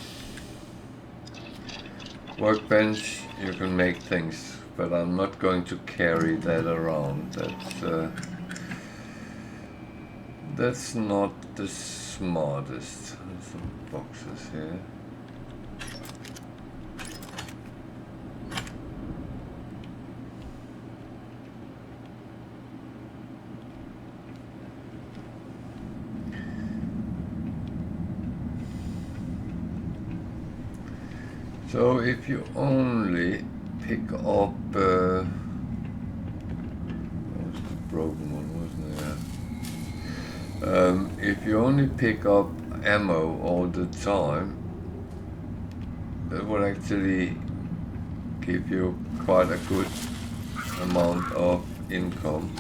workbench, you can make things, but I'm not going to carry that around. That's not the smartest. There's some boxes here. So if you only pick up, that was the broken one, wasn't it? If you only pick up ammo all the time, that will actually give you quite a good amount of income.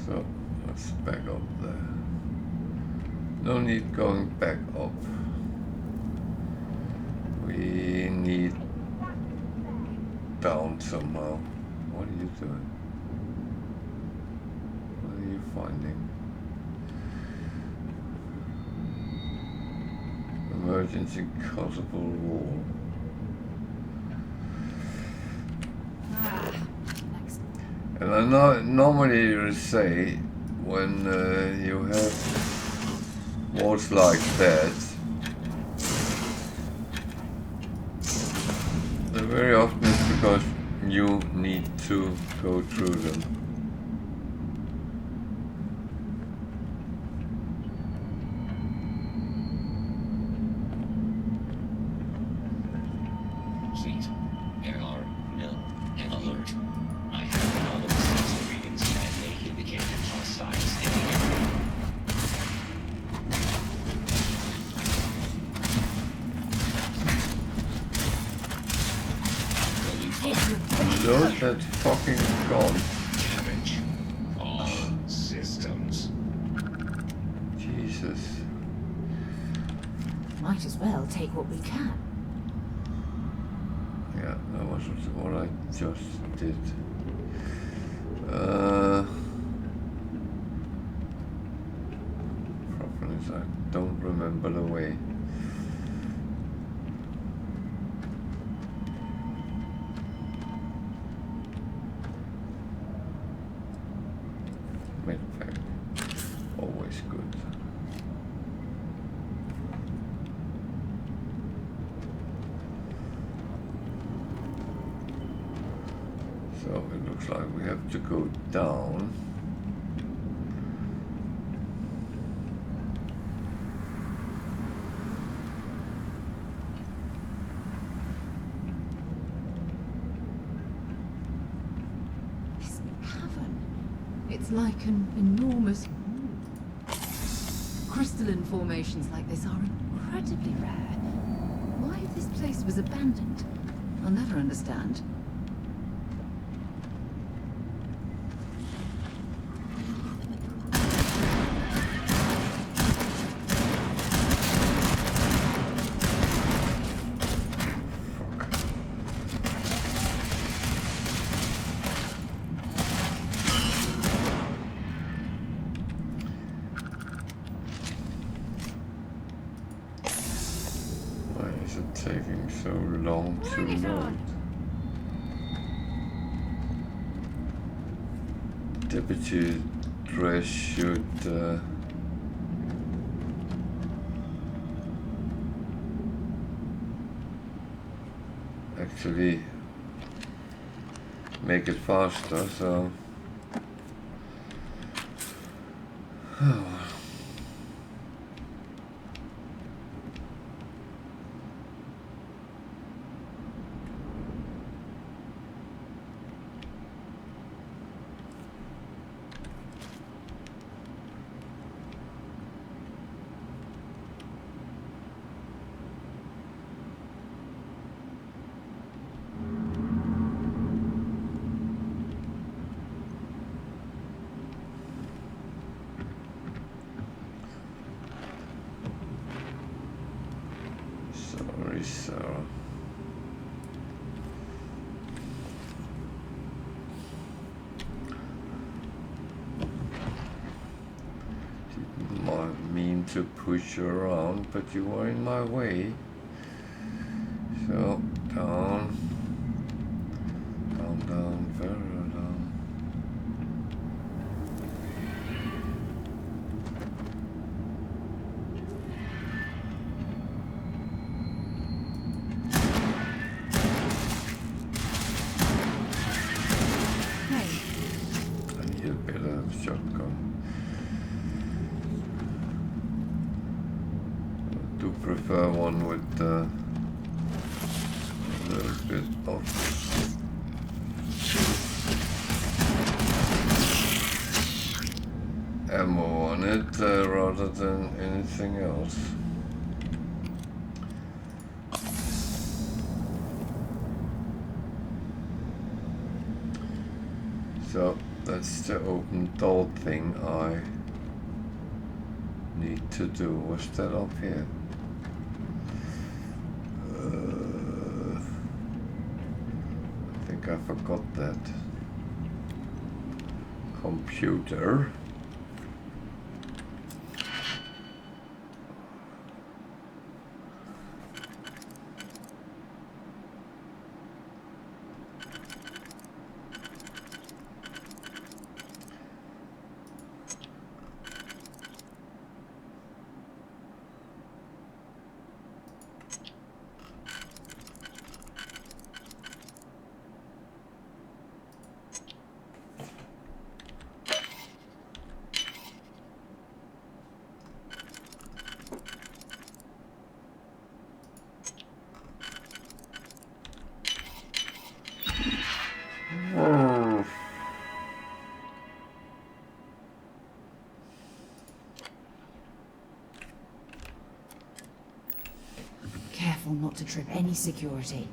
So let's back up there. No need going back up. We need down somehow. What are you doing? What are you finding? Emergency cuttable wall. And I know normally you say when you have walls like that, very often it's because you need to go through them. Please, there are no alert. I have all of the sensor readings and they indicate hostiles in the area. Load that fucking gun. Damage. All systems. Jesus. Might as well take what we can. Yeah, that was what I just did. Problem is I don't remember the way. Medpack, always good. So it looks like we have to go down. This cavern, it's like an enormous... Crystalline formations like this are incredibly rare. Why this place was abandoned, I'll never understand. Why is it taking so long to load? Deputy dress should actually make it faster, so sorry, Sarah. Didn't mean to push you around, but you were in my way. So, down, down, down, further down. I need a better shotgun. I do prefer one with a little bit of ammo on it rather than anything else. So that's the open door thing I need to do. What's that up here? I think I forgot that. Computer. Careful not to trip any security.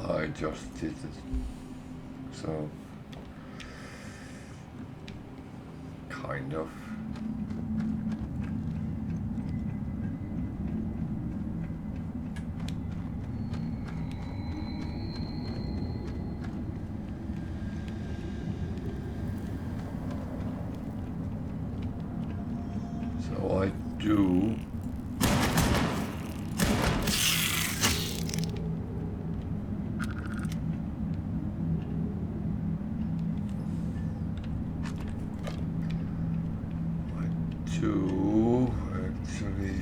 I just did it. So, kind of. So I do. Actually.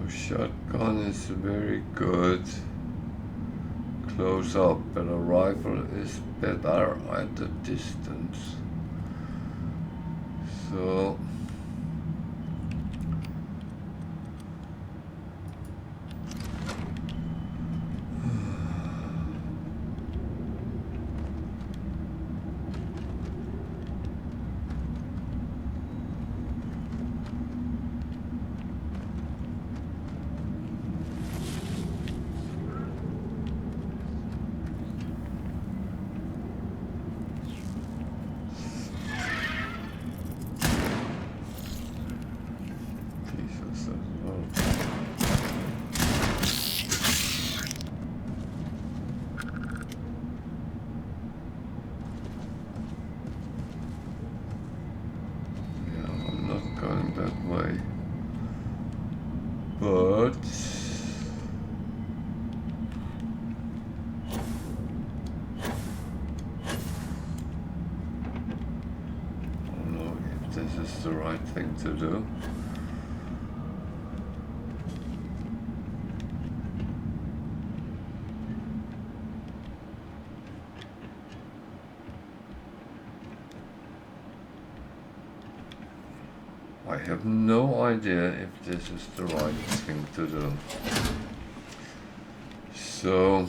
Shotgun is very good. close up, but a rifle is better at the distance. So the right thing to do. I have no idea if this is the right thing to do. So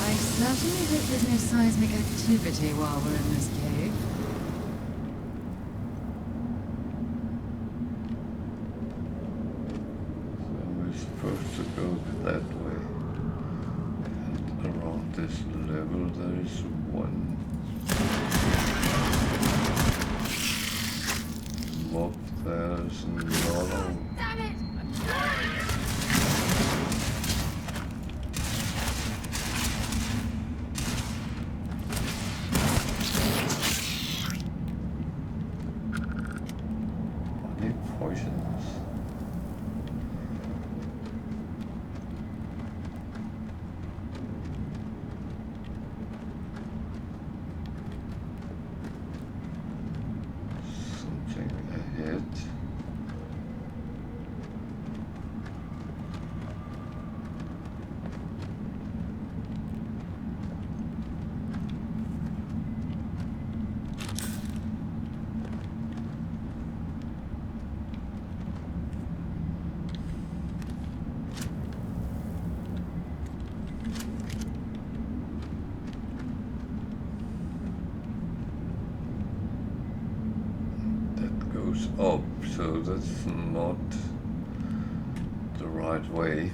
I certainly hope there's no seismic activity while we're in this cave. So we're supposed to go that way. And around this level there is one mob. There's another. Damn it! Poisonous. Something ahead. Up, so that's not the right way,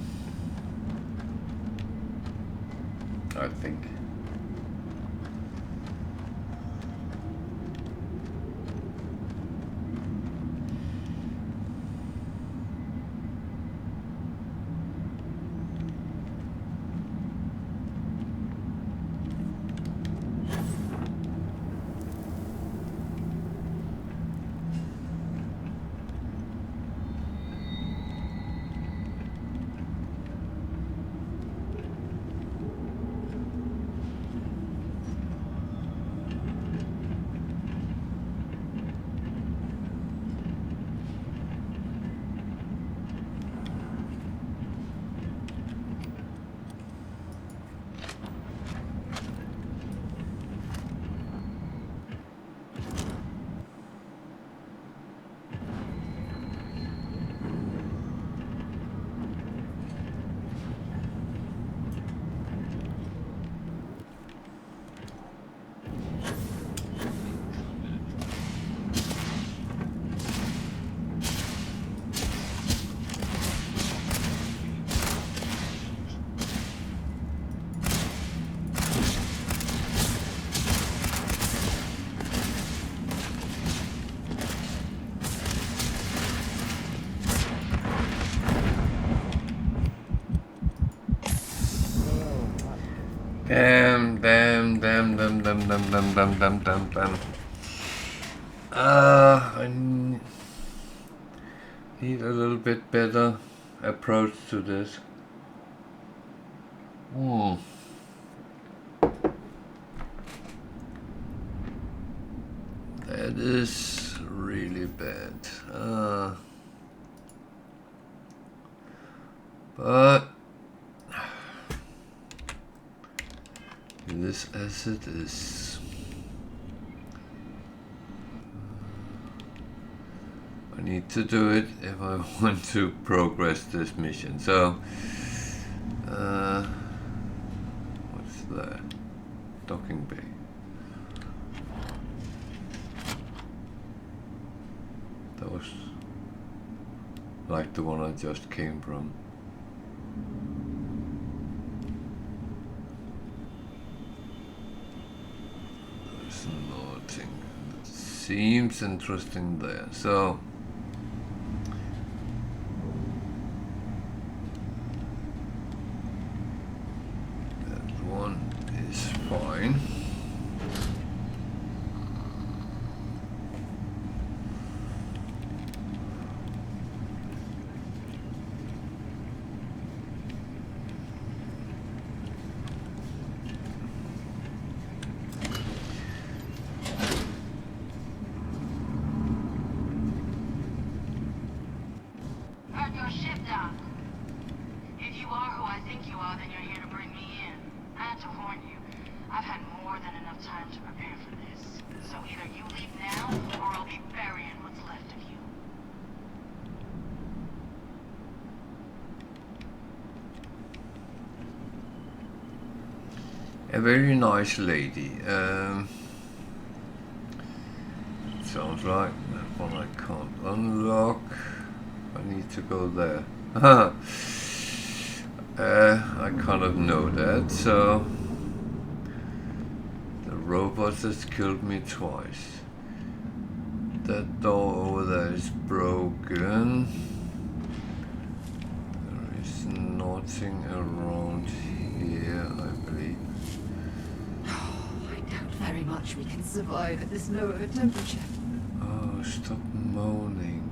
I think. Damn. I need a little bit better approach to this. That is really bad. But this asset is... I need to do it if I want to progress this mission. So, what's that? Docking bay. That was like the one I just came from. There's nothing that seems interesting there. So that one is fine. Heard your ship dock. If you are who I think you are, then you're here to bring me in. I had to warn you. I've had more than enough time to prepare for this. So either you leave now, or I'll be burying what's left of you. A very nice lady. Sounds like that one I can't unlock. I need to go there. I kind of know that, so the robot has killed me twice. That door over there is broken. There is nothing around here, I believe. I doubt very much we can survive at this low of a temperature. Oh, stop moaning.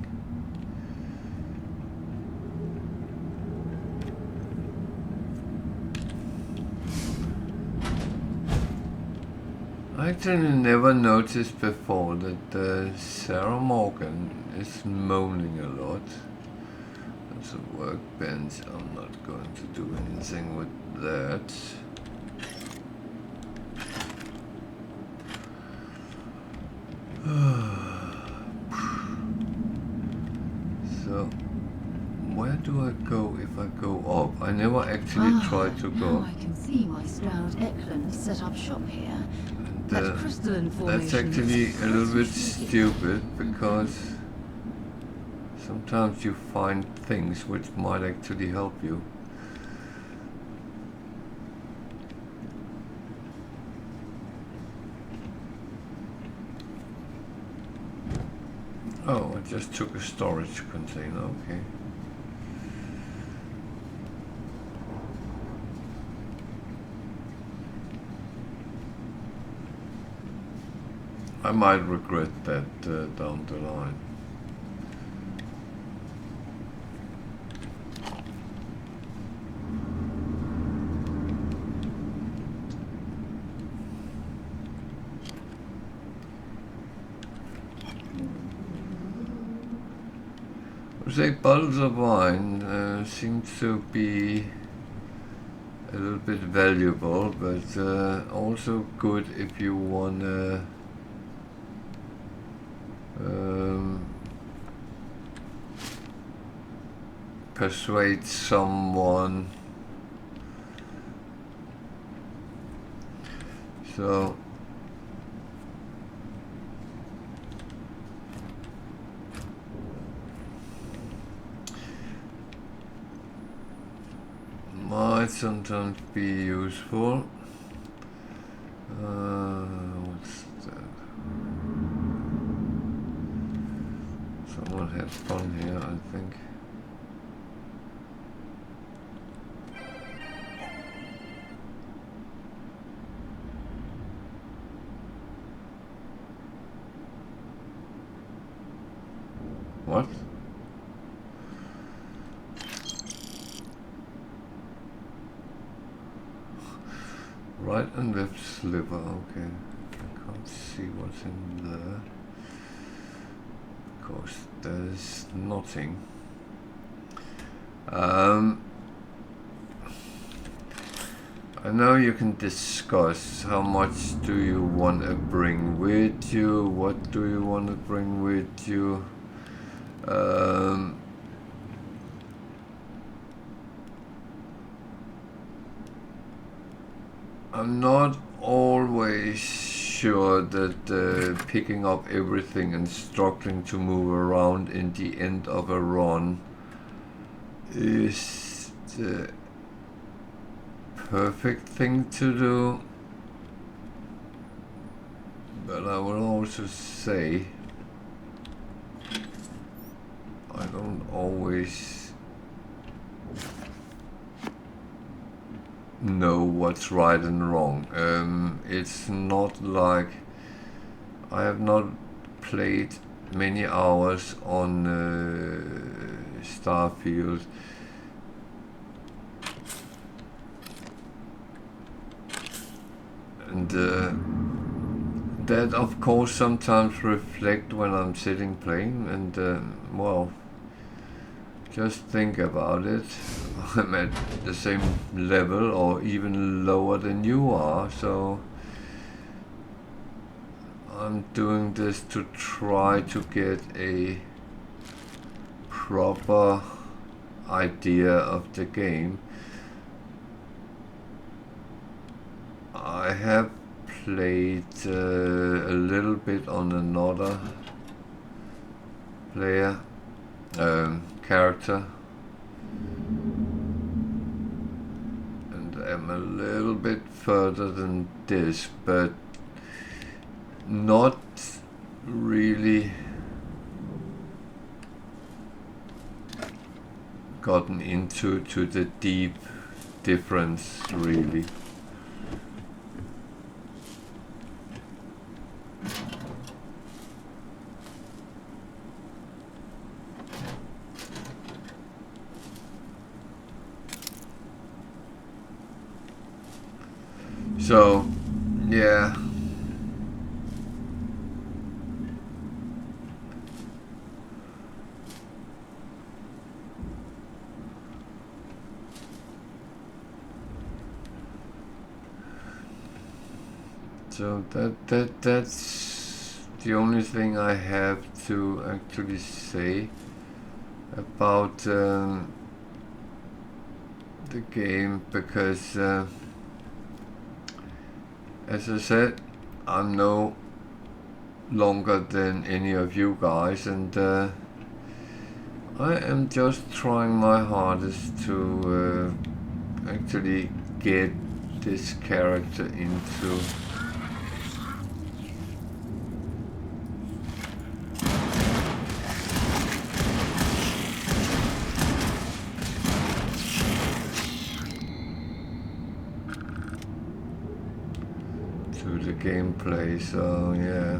I actually never noticed before that Sarah Morgan is moaning a lot. That's a workbench. I'm not going to do anything with that. So, where do I go if I go up? I never actually tried to go. Now I can see why Stroud Eklund set up shop here. That crystalline formation. That's actually a little bit stupid because sometimes you find things which might actually help you. Oh, I just took a storage container, okay. I might regret that down the line. I would say bottles of wine seems to be a little bit valuable, but also good if you wanna persuade someone. So might sometimes be useful. What's that? Someone had fun here, I think. What? Right and left sliver, okay. I can't see what's in there. because there's nothing. I know you can discuss how much do you want to bring with you, what do you want to bring with you. I'm not always sure that picking up everything and struggling to move around in the end of a run is the perfect thing to do, but I will also say I don't always know what's right and wrong. It's not like I have not played many hours on Starfield. And that of course sometimes reflect when I'm sitting playing, and well, just think about it. I'm at the same level or even lower than you are, so I'm doing this to try to get a proper idea of the game. I have played a little bit on another player character, and I'm a little bit further than this, but not really gotten into the deep difference really. So, yeah. So that's the only thing I have to actually say about the game, because as I said, I'm no longer than any of you guys, and I am just trying my hardest to actually get this character into the gameplay, so yeah.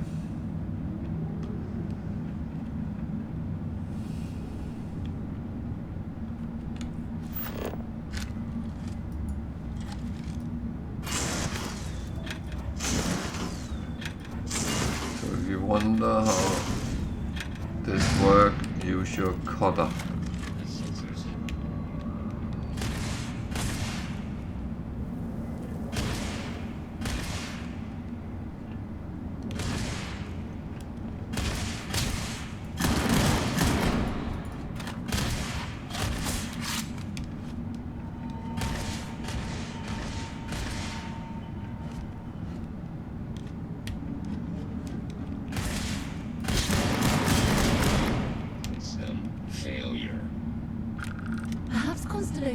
So if you wonder how this works, use your cutter.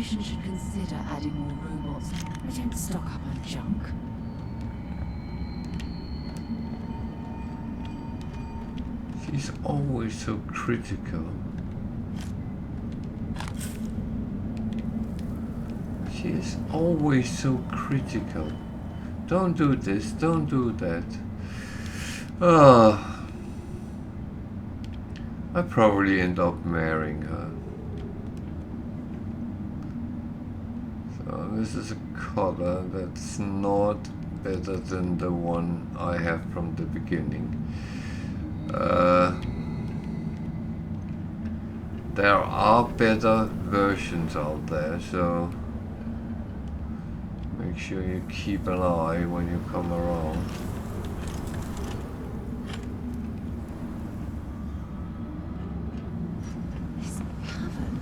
Should consider adding more robots. I don't stock up on junk. She's always so critical. She is always so critical. Don't do this, don't do that. I probably end up marrying her. This is a color that's not better than the one I have from the beginning. there are better versions out there, so make sure you keep an eye when you come around. This cavern,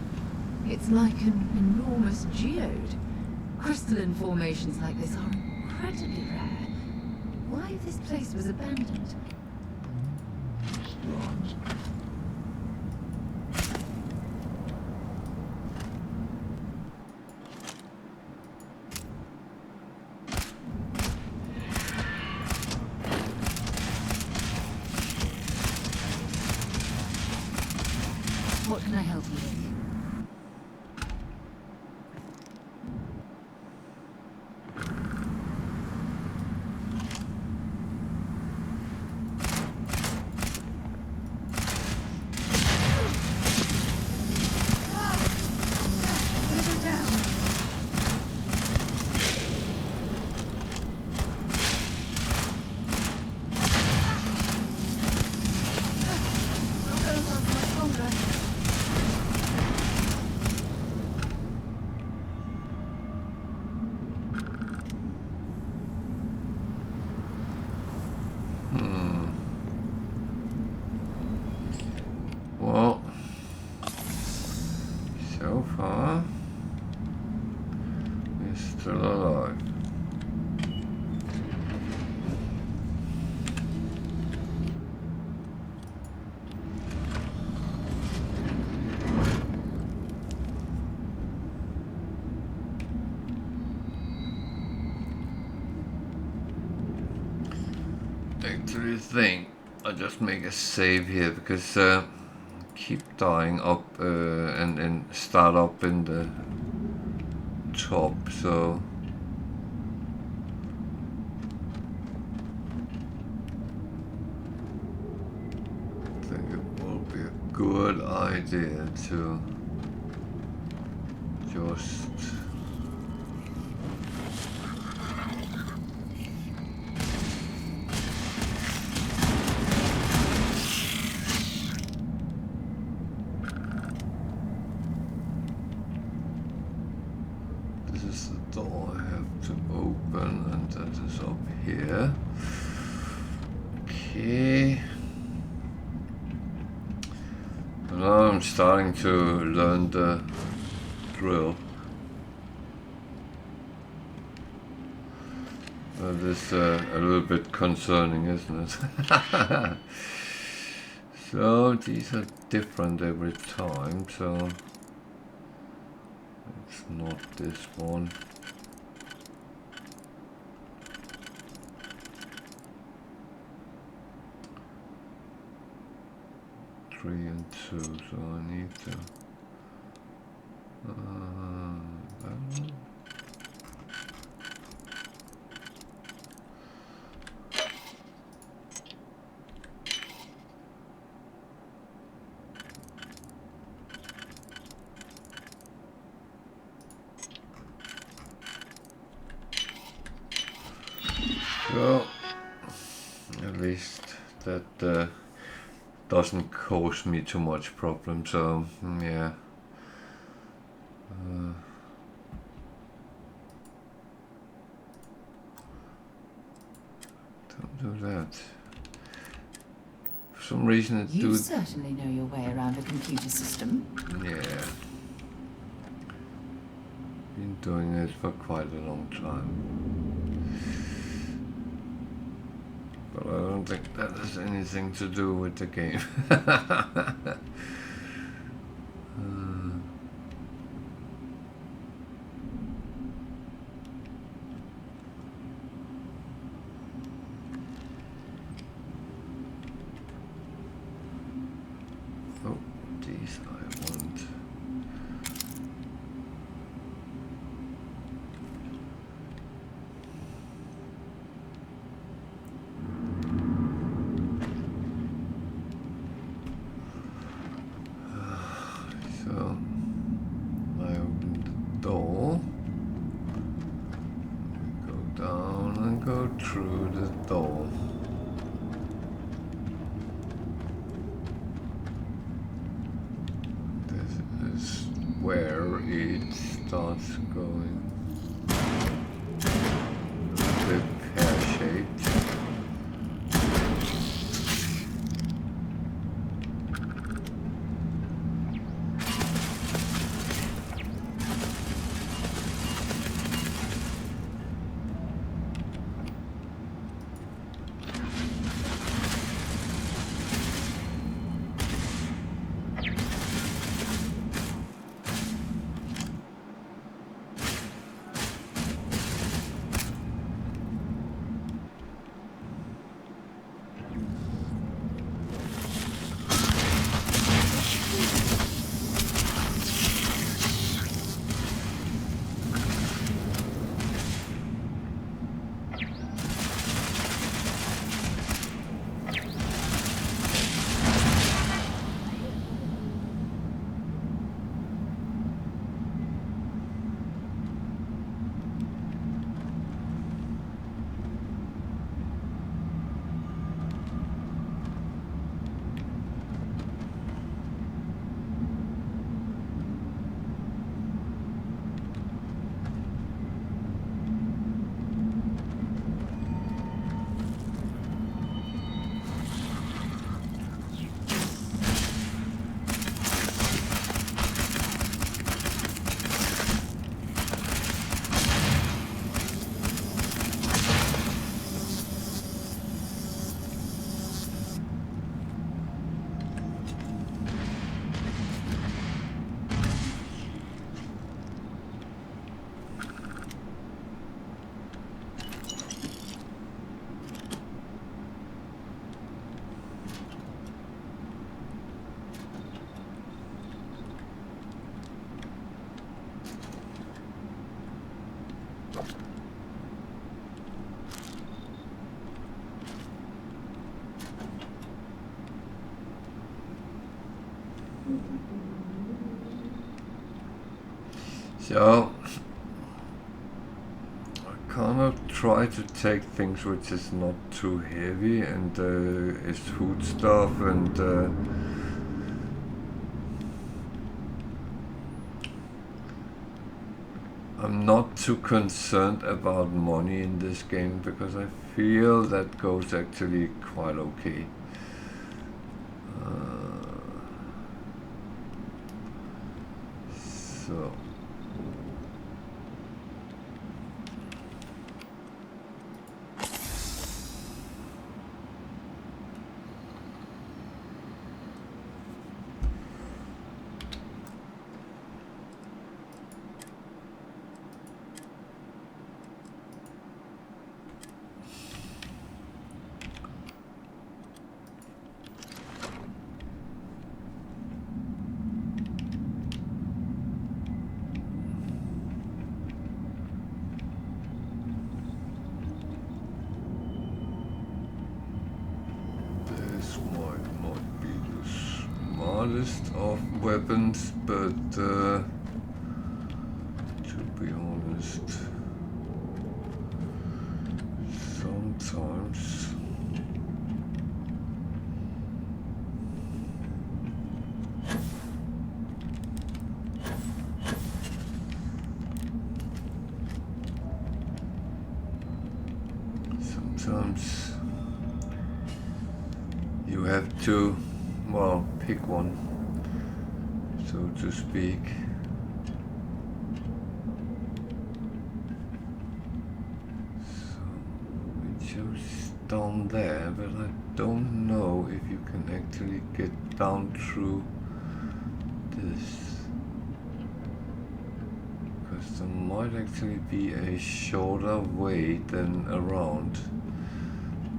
it's like an enormous geode. Crystalline formations like this are incredibly rare. Why this place was abandoned? What can I help you with? Well, so far, we're still alive. Actually, think I'll just make a save here because keep dying up and start up in the top, so I think it will be a good idea to just door I have to open, and that is up here. Okay. Now I'm starting to learn the drill. That is a little bit concerning, isn't it? So these are different every time, so it's not this one. 3 and 2, so I need to that one. So at least that doesn't cause me too much problem, so yeah. Don't do that. For some reason it You certainly know your way around a computer system. Yeah. Been doing it for quite a long time. But I don't think that has anything to do with the game. Oh, these I want. So I open the door, go down and go through the door. starts going a bit pear-shaped. So I kind of try to take things which is not too heavy and is food stuff and I'm not too concerned about money in this game because I feel that goes actually quite okay. So of weapons, but to be honest, sometimes you have to, well, pick one, so to speak. So it shows down there, but I don't know if you can actually get down through this, because there might actually be a shorter way than around,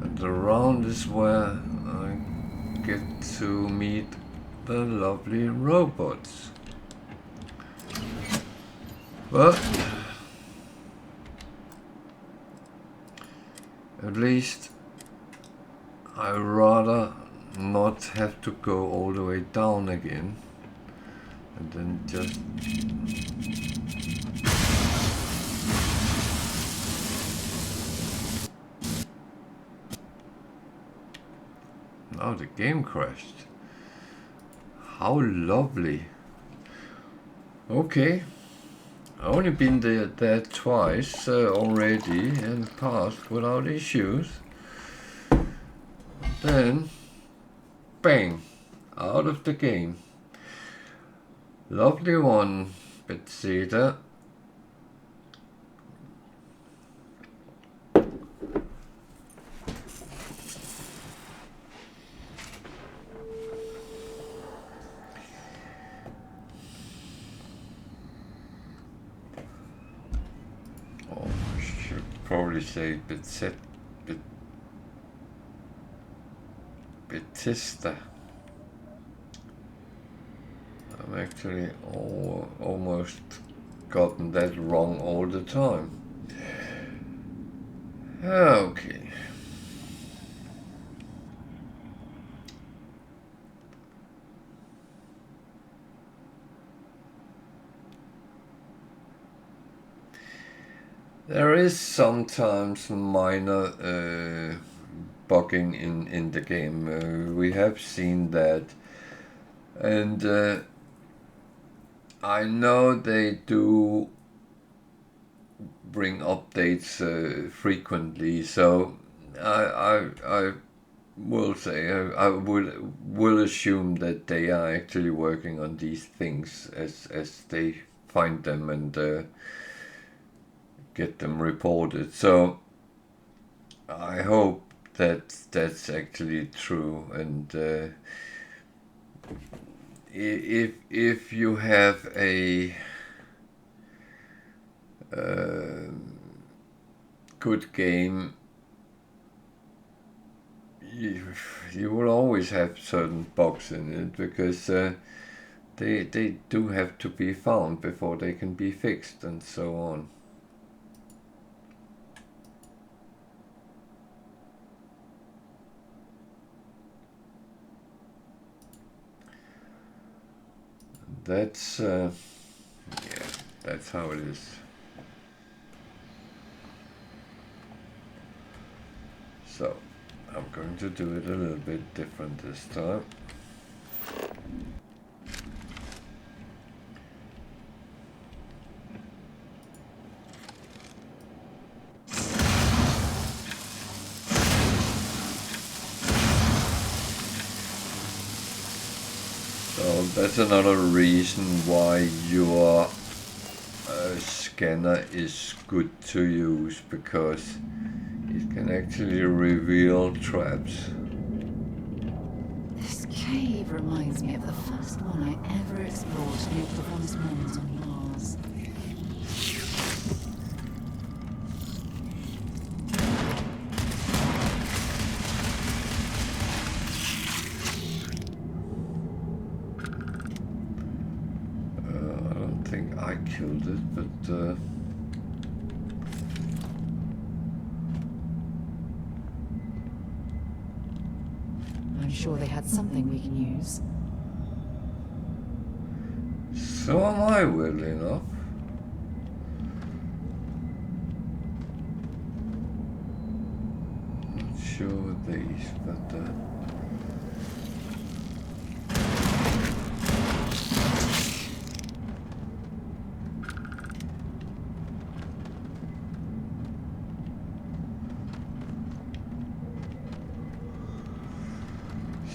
and around is where I get to meet the lovely robots. But at least I rather not have to go all the way down again and then just now the game crashed. How lovely. Okay, only been there twice already and passed without issues. Then, bang, out of the game. Lovely one, Bethesda. Probably say Bethesda. I'm actually almost gotten that wrong all the time. Okay. There is sometimes minor bugging in the game. We have seen that, and I know they do bring updates frequently. So I will say I will assume that they are actually working on these things as they find them and get them reported. So I hope that that's actually true, and if you have a good game, you will always have certain bugs in it because they do have to be found before they can be fixed and so on. That's yeah, that's how it is. So I'm going to do it a little bit different this time. So that's another reason why your scanner is good to use, because it can actually reveal traps. This cave reminds me of the first one I ever explored near Performance Moons on Mars. I don't think I killed it, but I'm sure they had something we can use. so am I, weirdly enough. Not sure with these, but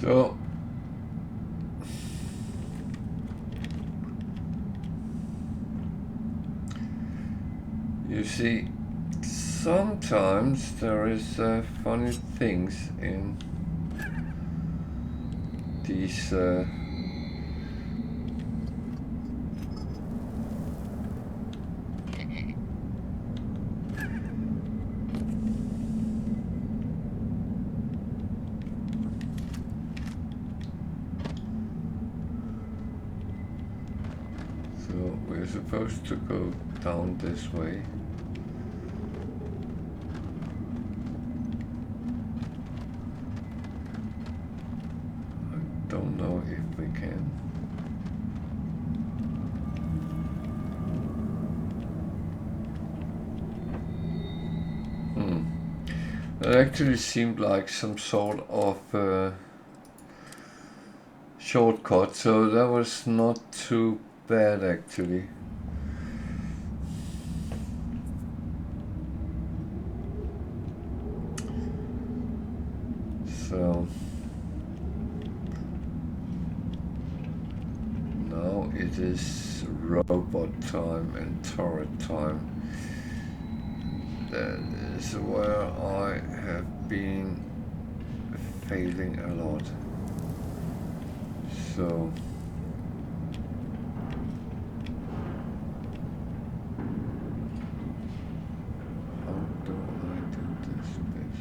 so you see, sometimes there is funny things in these so we're supposed to go down this way. I don't know if we can. It actually seemed like some sort of shortcut, so that was not too bad actually. it is robot time and turret time. That is where I have been failing a lot. So how do I do this best?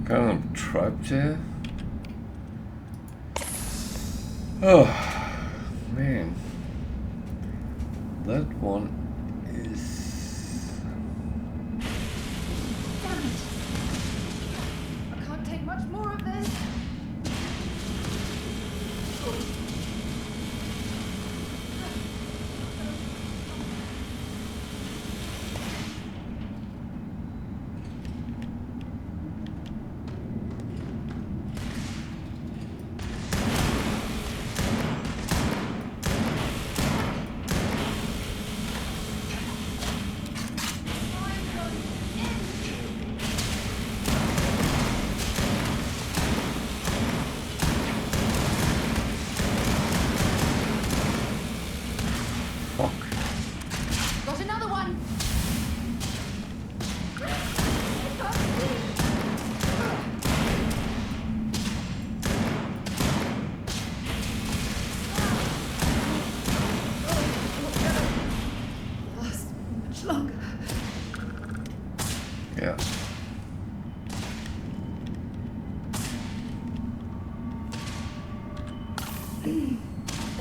Kind of trapped here. Oh man, that one is. Damn it! I can't take much more of this. Got another one. Last much longer. Yeah.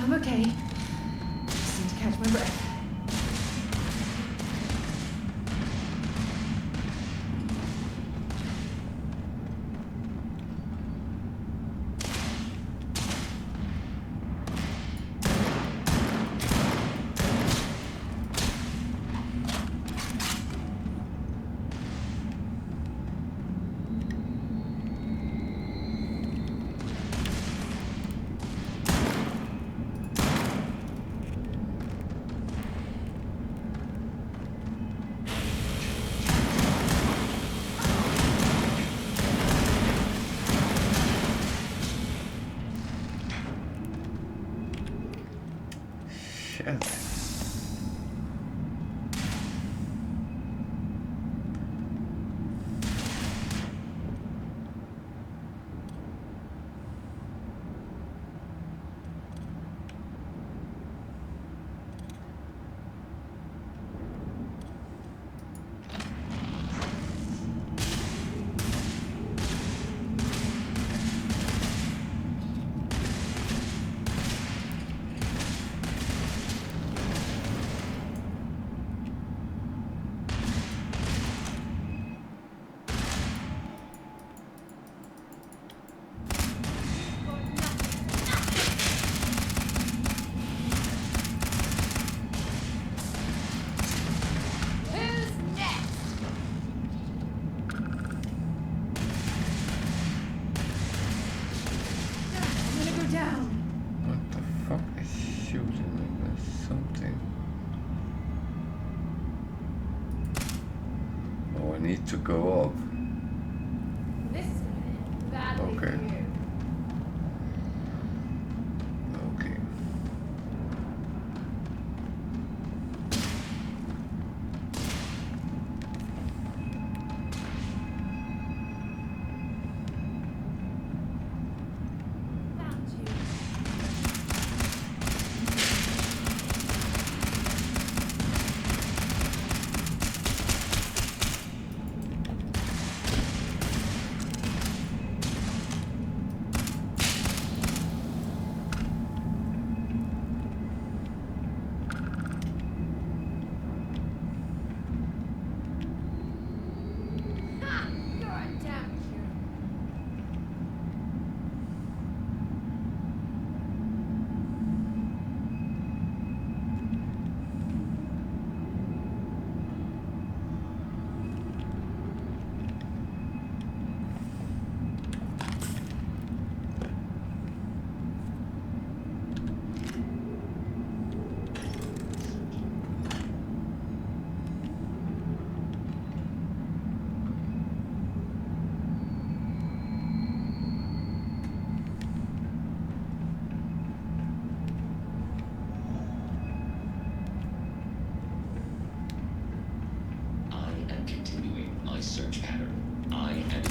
I'm okay. Just need to catch my breath. Shit. Okay. Okay. Continuing my search pattern. I am guilty.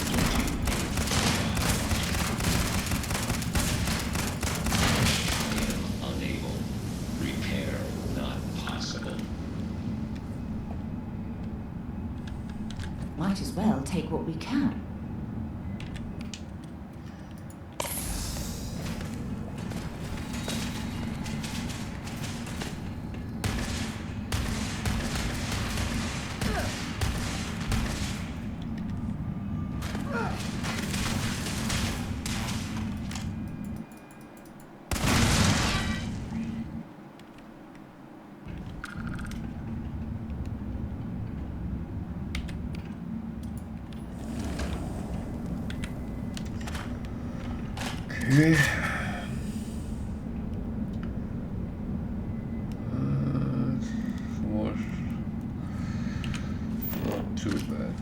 I am unable. Repair not possible. Might as well take what we can. Okay. Was not too bad.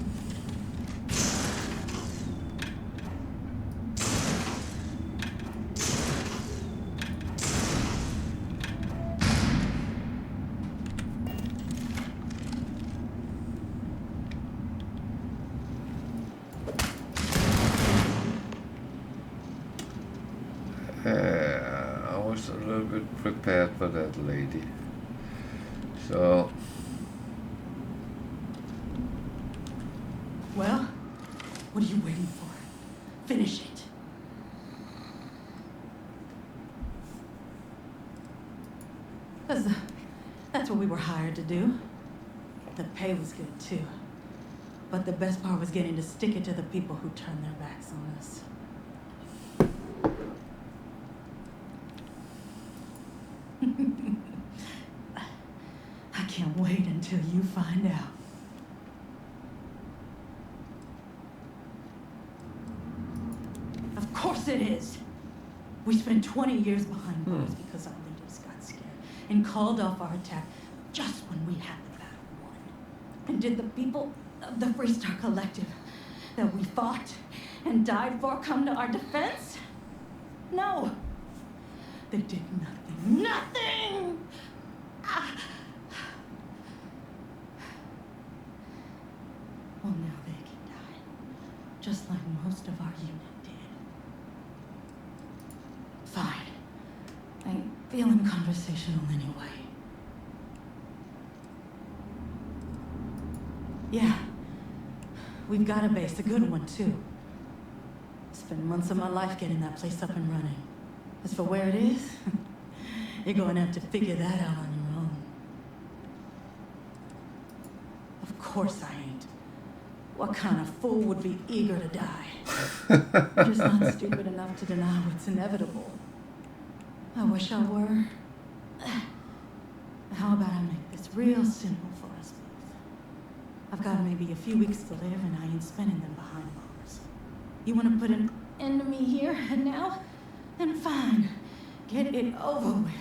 I was a little bit prepared for that lady. So. Well, what are you waiting for? Finish it. That's what we were hired to do. The pay was good too. But the best part was getting to stick it to the people who turned their backs on us. I can't wait until you find out. Of course it is. We spent 20 years behind bars because our leaders got scared and called off our attack just when we had the battle won. And did the people of the Freestar Collective that we fought and died for come to our defense? No. They did nothing. Nothing! Well, now they can die. Just like most of our unit did. Fine. I ain't feeling conversational anyway. Yeah. We've got a base, a good one, too. Spent months of my life getting that place up and running. As for where it is, you're going to have to figure that out on your own. Of course I ain't. What kind of fool would be eager to die? Just not stupid enough to deny what's inevitable. I wish I were. How about I make this real simple for us both? I've got maybe a few weeks to live, and I ain't spending them behind bars. You want to put an end to me here and now? Then fine. Get it over with.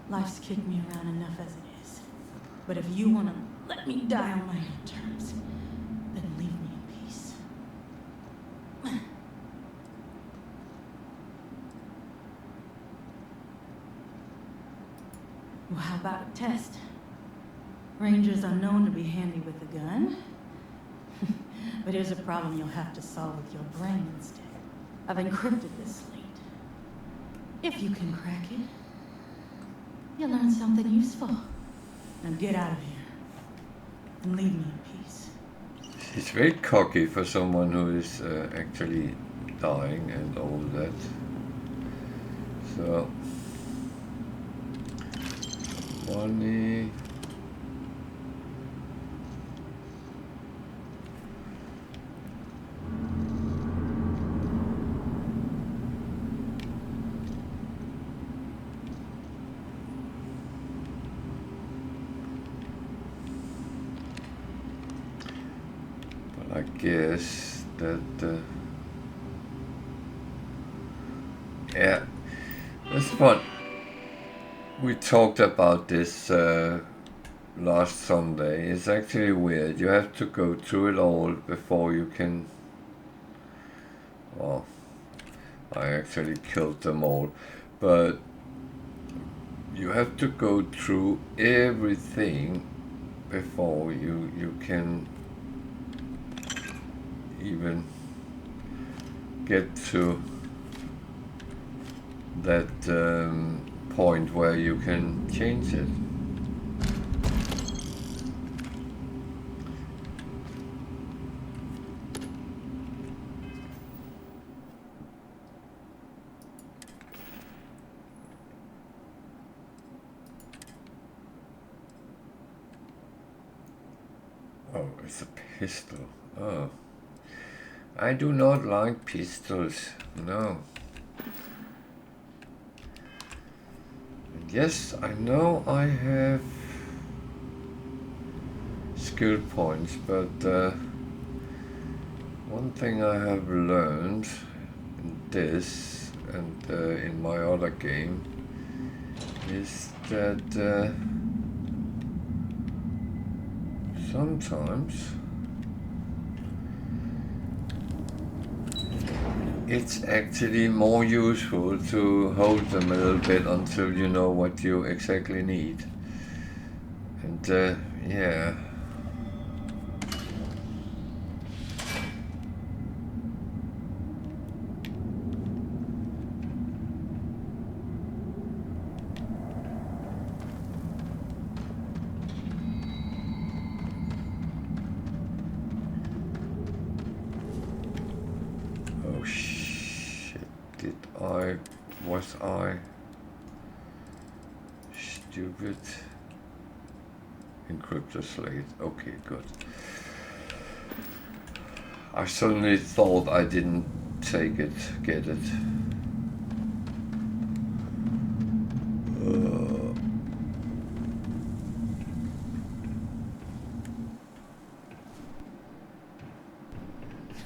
Life's kicked me around enough as it is. But if you want to let me die on my own terms, then leave me in peace. Well, how about a test? Rangers are known to be handy with a gun. But here's a problem you'll have to solve with your brain instead. I've encrypted this slate. If you can crack it, you'll learn something useful. Now get out of here and leave me in peace. She's very cocky for someone who is actually dying and all that. So, money. I guess that yeah, that's what we talked about this last Sunday. It's actually weird. You have to go through it all before you can. Well, I actually killed them all, but you have to go through everything before you can even get to that point where you can change it. Oh, it's a pistol. Oh. I do not like pistols, no. And yes, I know I have skill points, but one thing I have learned in this and in my other game is that sometimes it's actually more useful to hold them a little bit until you know what you exactly need. And yeah. Was I stupid? Encrypt the slate. Okay, good. I suddenly thought I didn't get it.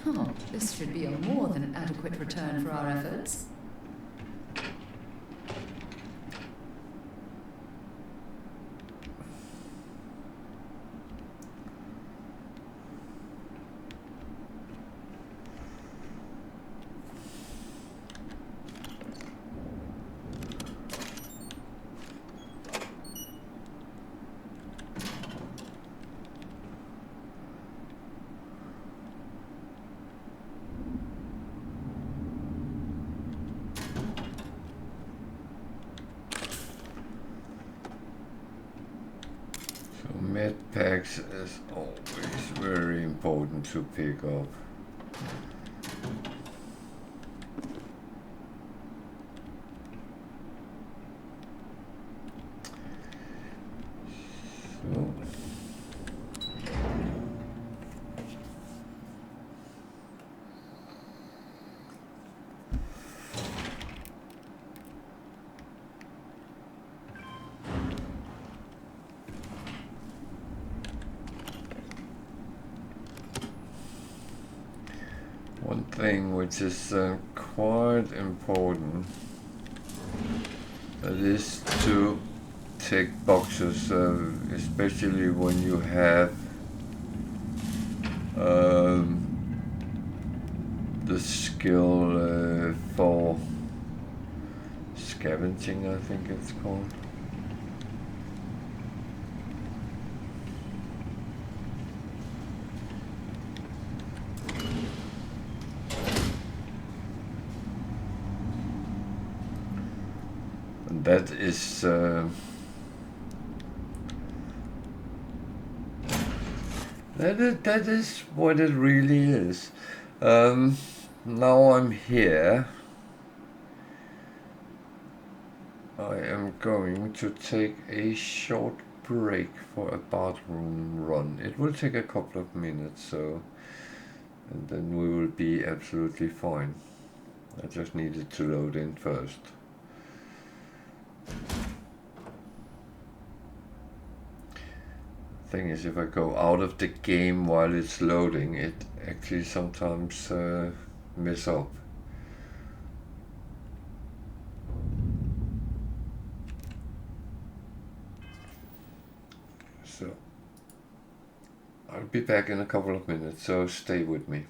Oh, this should be a more than adequate return for our efforts. Med packs is always very important to pick up. So. One thing which is quite important, that is to tick boxes, especially when you have the skill for scavenging, I think it's called. That is that is what it really is. Now I'm here. I am going to take a short break for a bathroom run. It will take a couple of minutes, so, and then we will be absolutely fine. I just needed to load in first. Thing is, if I go out of the game while it's loading, it actually sometimes mess up. So I'll be back in a couple of minutes, so stay with me.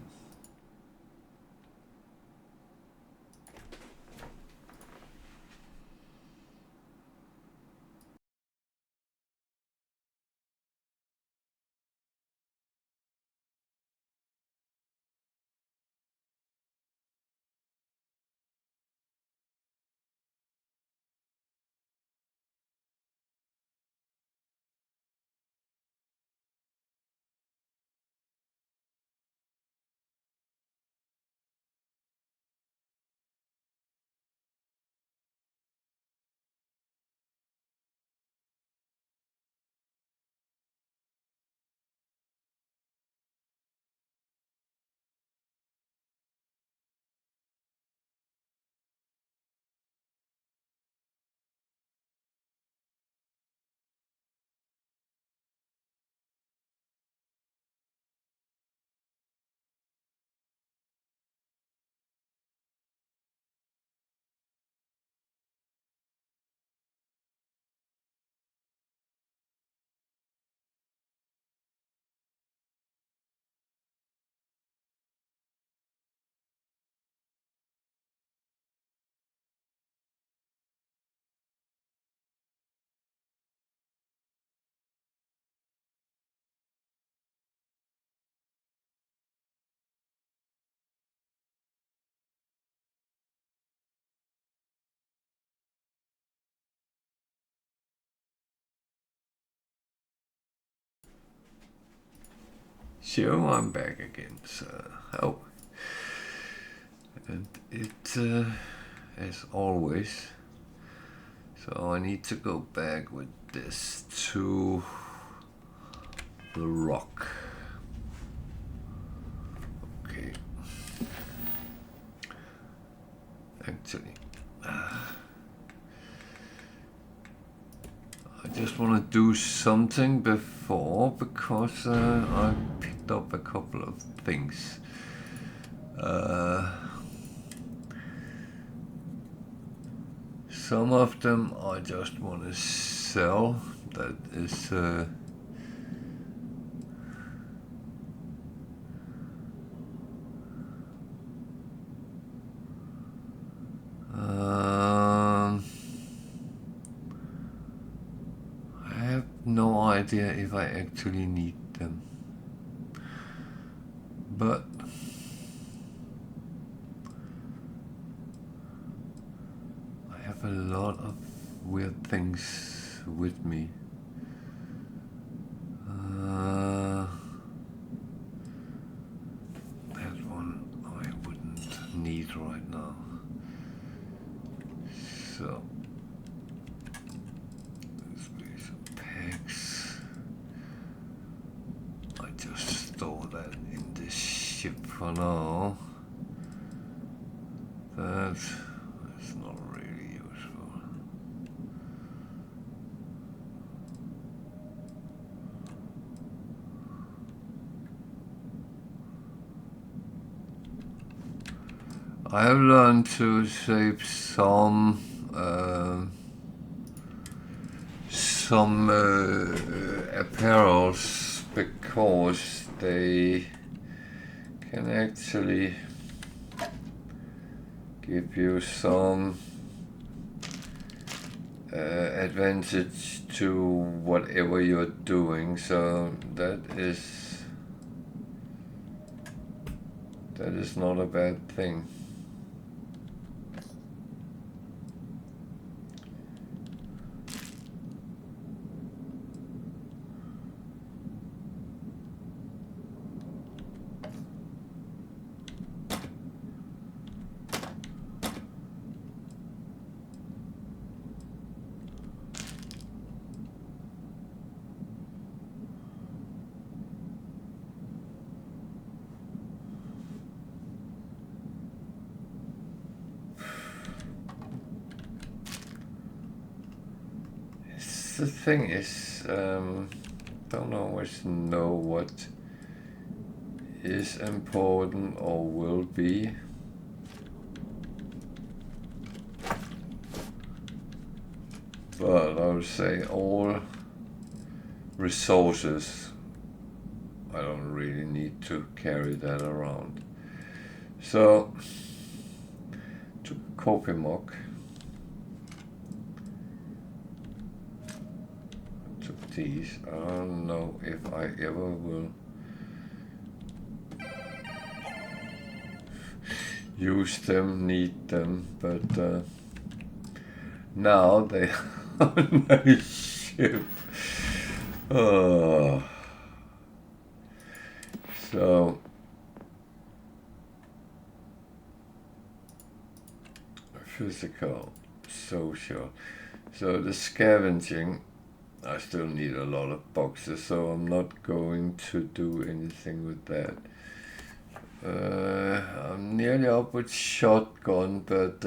So I'm back again, so, oh, and it, as always, so I need to go back with this to the rock. Okay, actually, I just want to do something before, because I picked up a couple of things. Some of them I just want to sell. That is I have no idea if I actually need them, but I have a lot of weird things with me. That one I wouldn't need right now. So let's be some packs. I just store that in this ship for now. That's not really useful. I have learned to save some apparels, because they can actually give you some advantage to whatever you're doing, so that is not a bad thing. the thing is, don't always know what is important or will be. But I would say all resources, I don't really need to carry that around. So, took a copy mock. Took these. I don't know if I ever will use them, need them, but now they are on my ship. So physical, social. So the scavenging, I still need a lot of boxes, so I'm not going to do anything with that. I'm nearly up with shotgun, but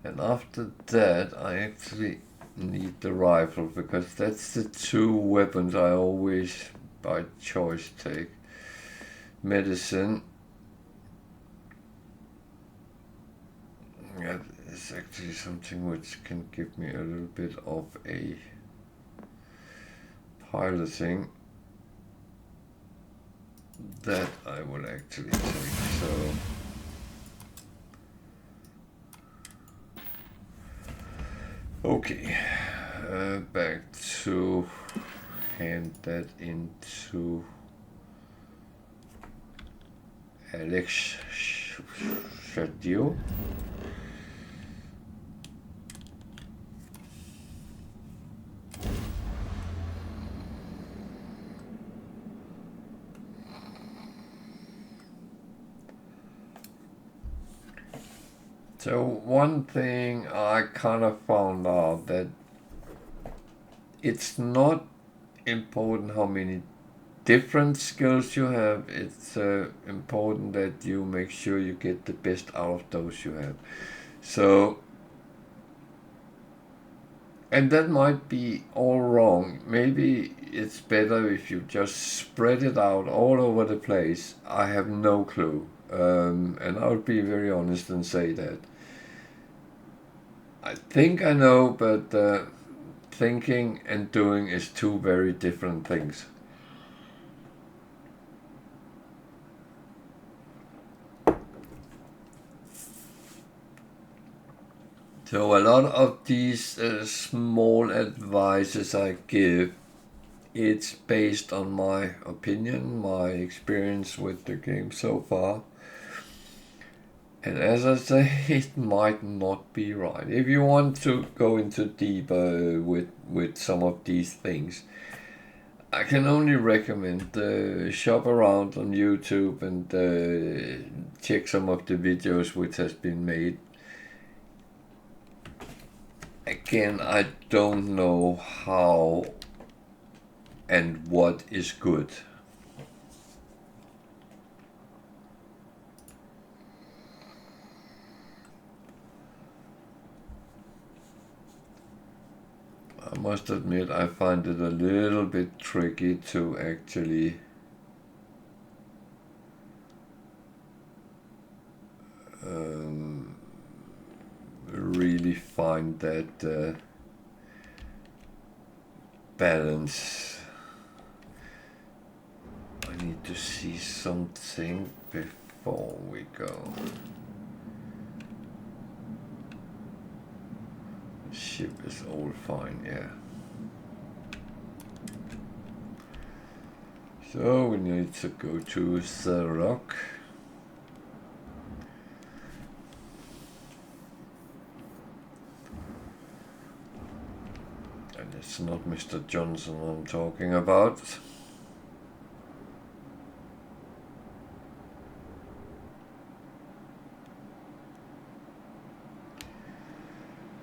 and after that I actually need the rifle, because that's the two weapons I always by choice take. Medicine, that is actually something which can give me a little bit of a piloting. That I will actually take, so okay, back to hand that into Alex Shadio. So one thing I kind of found out, that it's not important how many different skills you have, it's important that you make sure you get the best out of those you have. So, and that might be all wrong. Maybe it's better if you just spread it out all over the place. I have no clue. And I would be very honest and say that I think I know, but thinking and doing is two very different things. So a lot of these small advices I give, it's based on my opinion, my experience with the game so far. And as I say, it might not be right. If you want to go into deeper with some of these things, I can only recommend shop around on YouTube and check some of the videos which has been made. Again, I don't know how and what is good. I must admit, I find it a little bit tricky to actually really find that balance. I need to see something before we go. Ship is all fine, yeah. So we need to go to the rock. And it's not Mr. Johnson I'm talking about.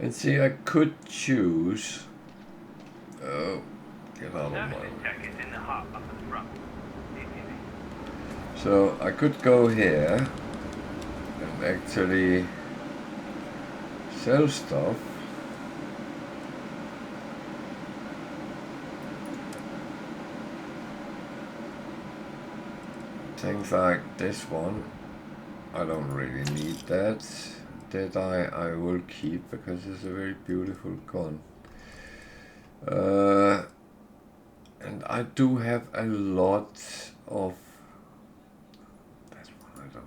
And see, I could choose. Oh, get out of my way. So I could go here and actually sell stuff. things like this one, I don't really need that. That I will keep because it's a very beautiful gun. And I do have a lot of... That's one I don't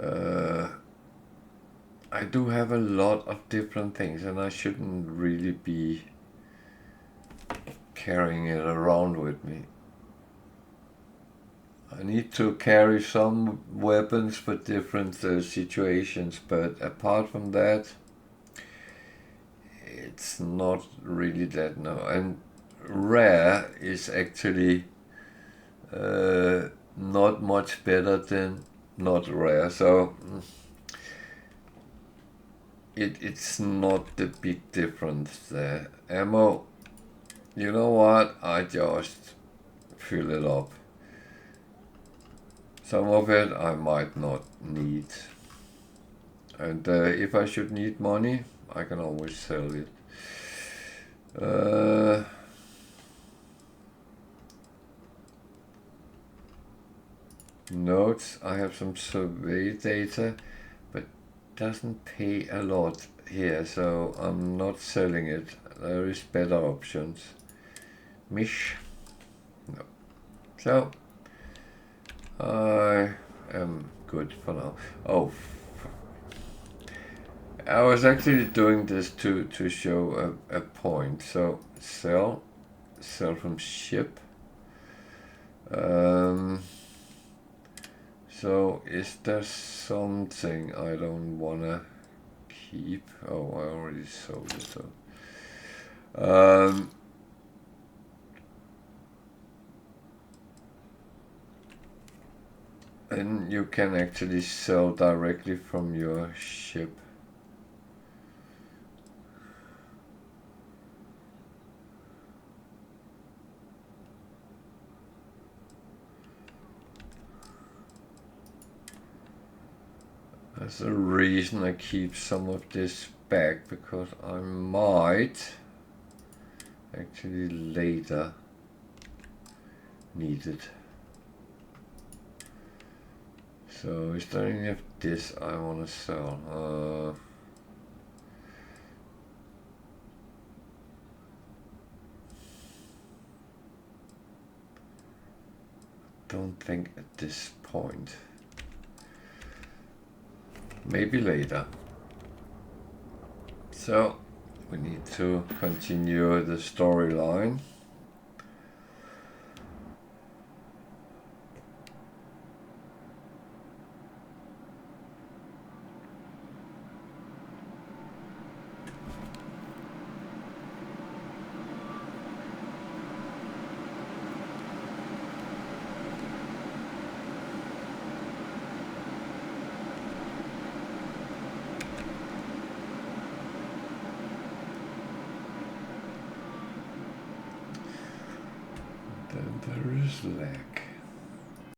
need. I do have a lot of different things, and I shouldn't really be carrying it around with me. I need to carry some weapons for different situations, but apart from that, it's not really that no. And rare is actually not much better than not rare, so it's not the big difference there. Ammo, you know what, I just fill it up. Some of it I might not need, and if I should need money, I can always sell it. Notes, I have some survey data, but doesn't pay a lot here, so I'm not selling it. There is better options. Mish, no. So I am good for now. Oh, I was actually doing this to show a point. So sell from ship. So is there something I don't wanna keep? Oh, I already sold it. So and you can actually sell directly from your ship. That's the reason I keep some of this back, because I might actually later need it. So is there any of this I want to sell? Don't think at this point. Maybe later. So we need to continue the storyline. Then there is lag.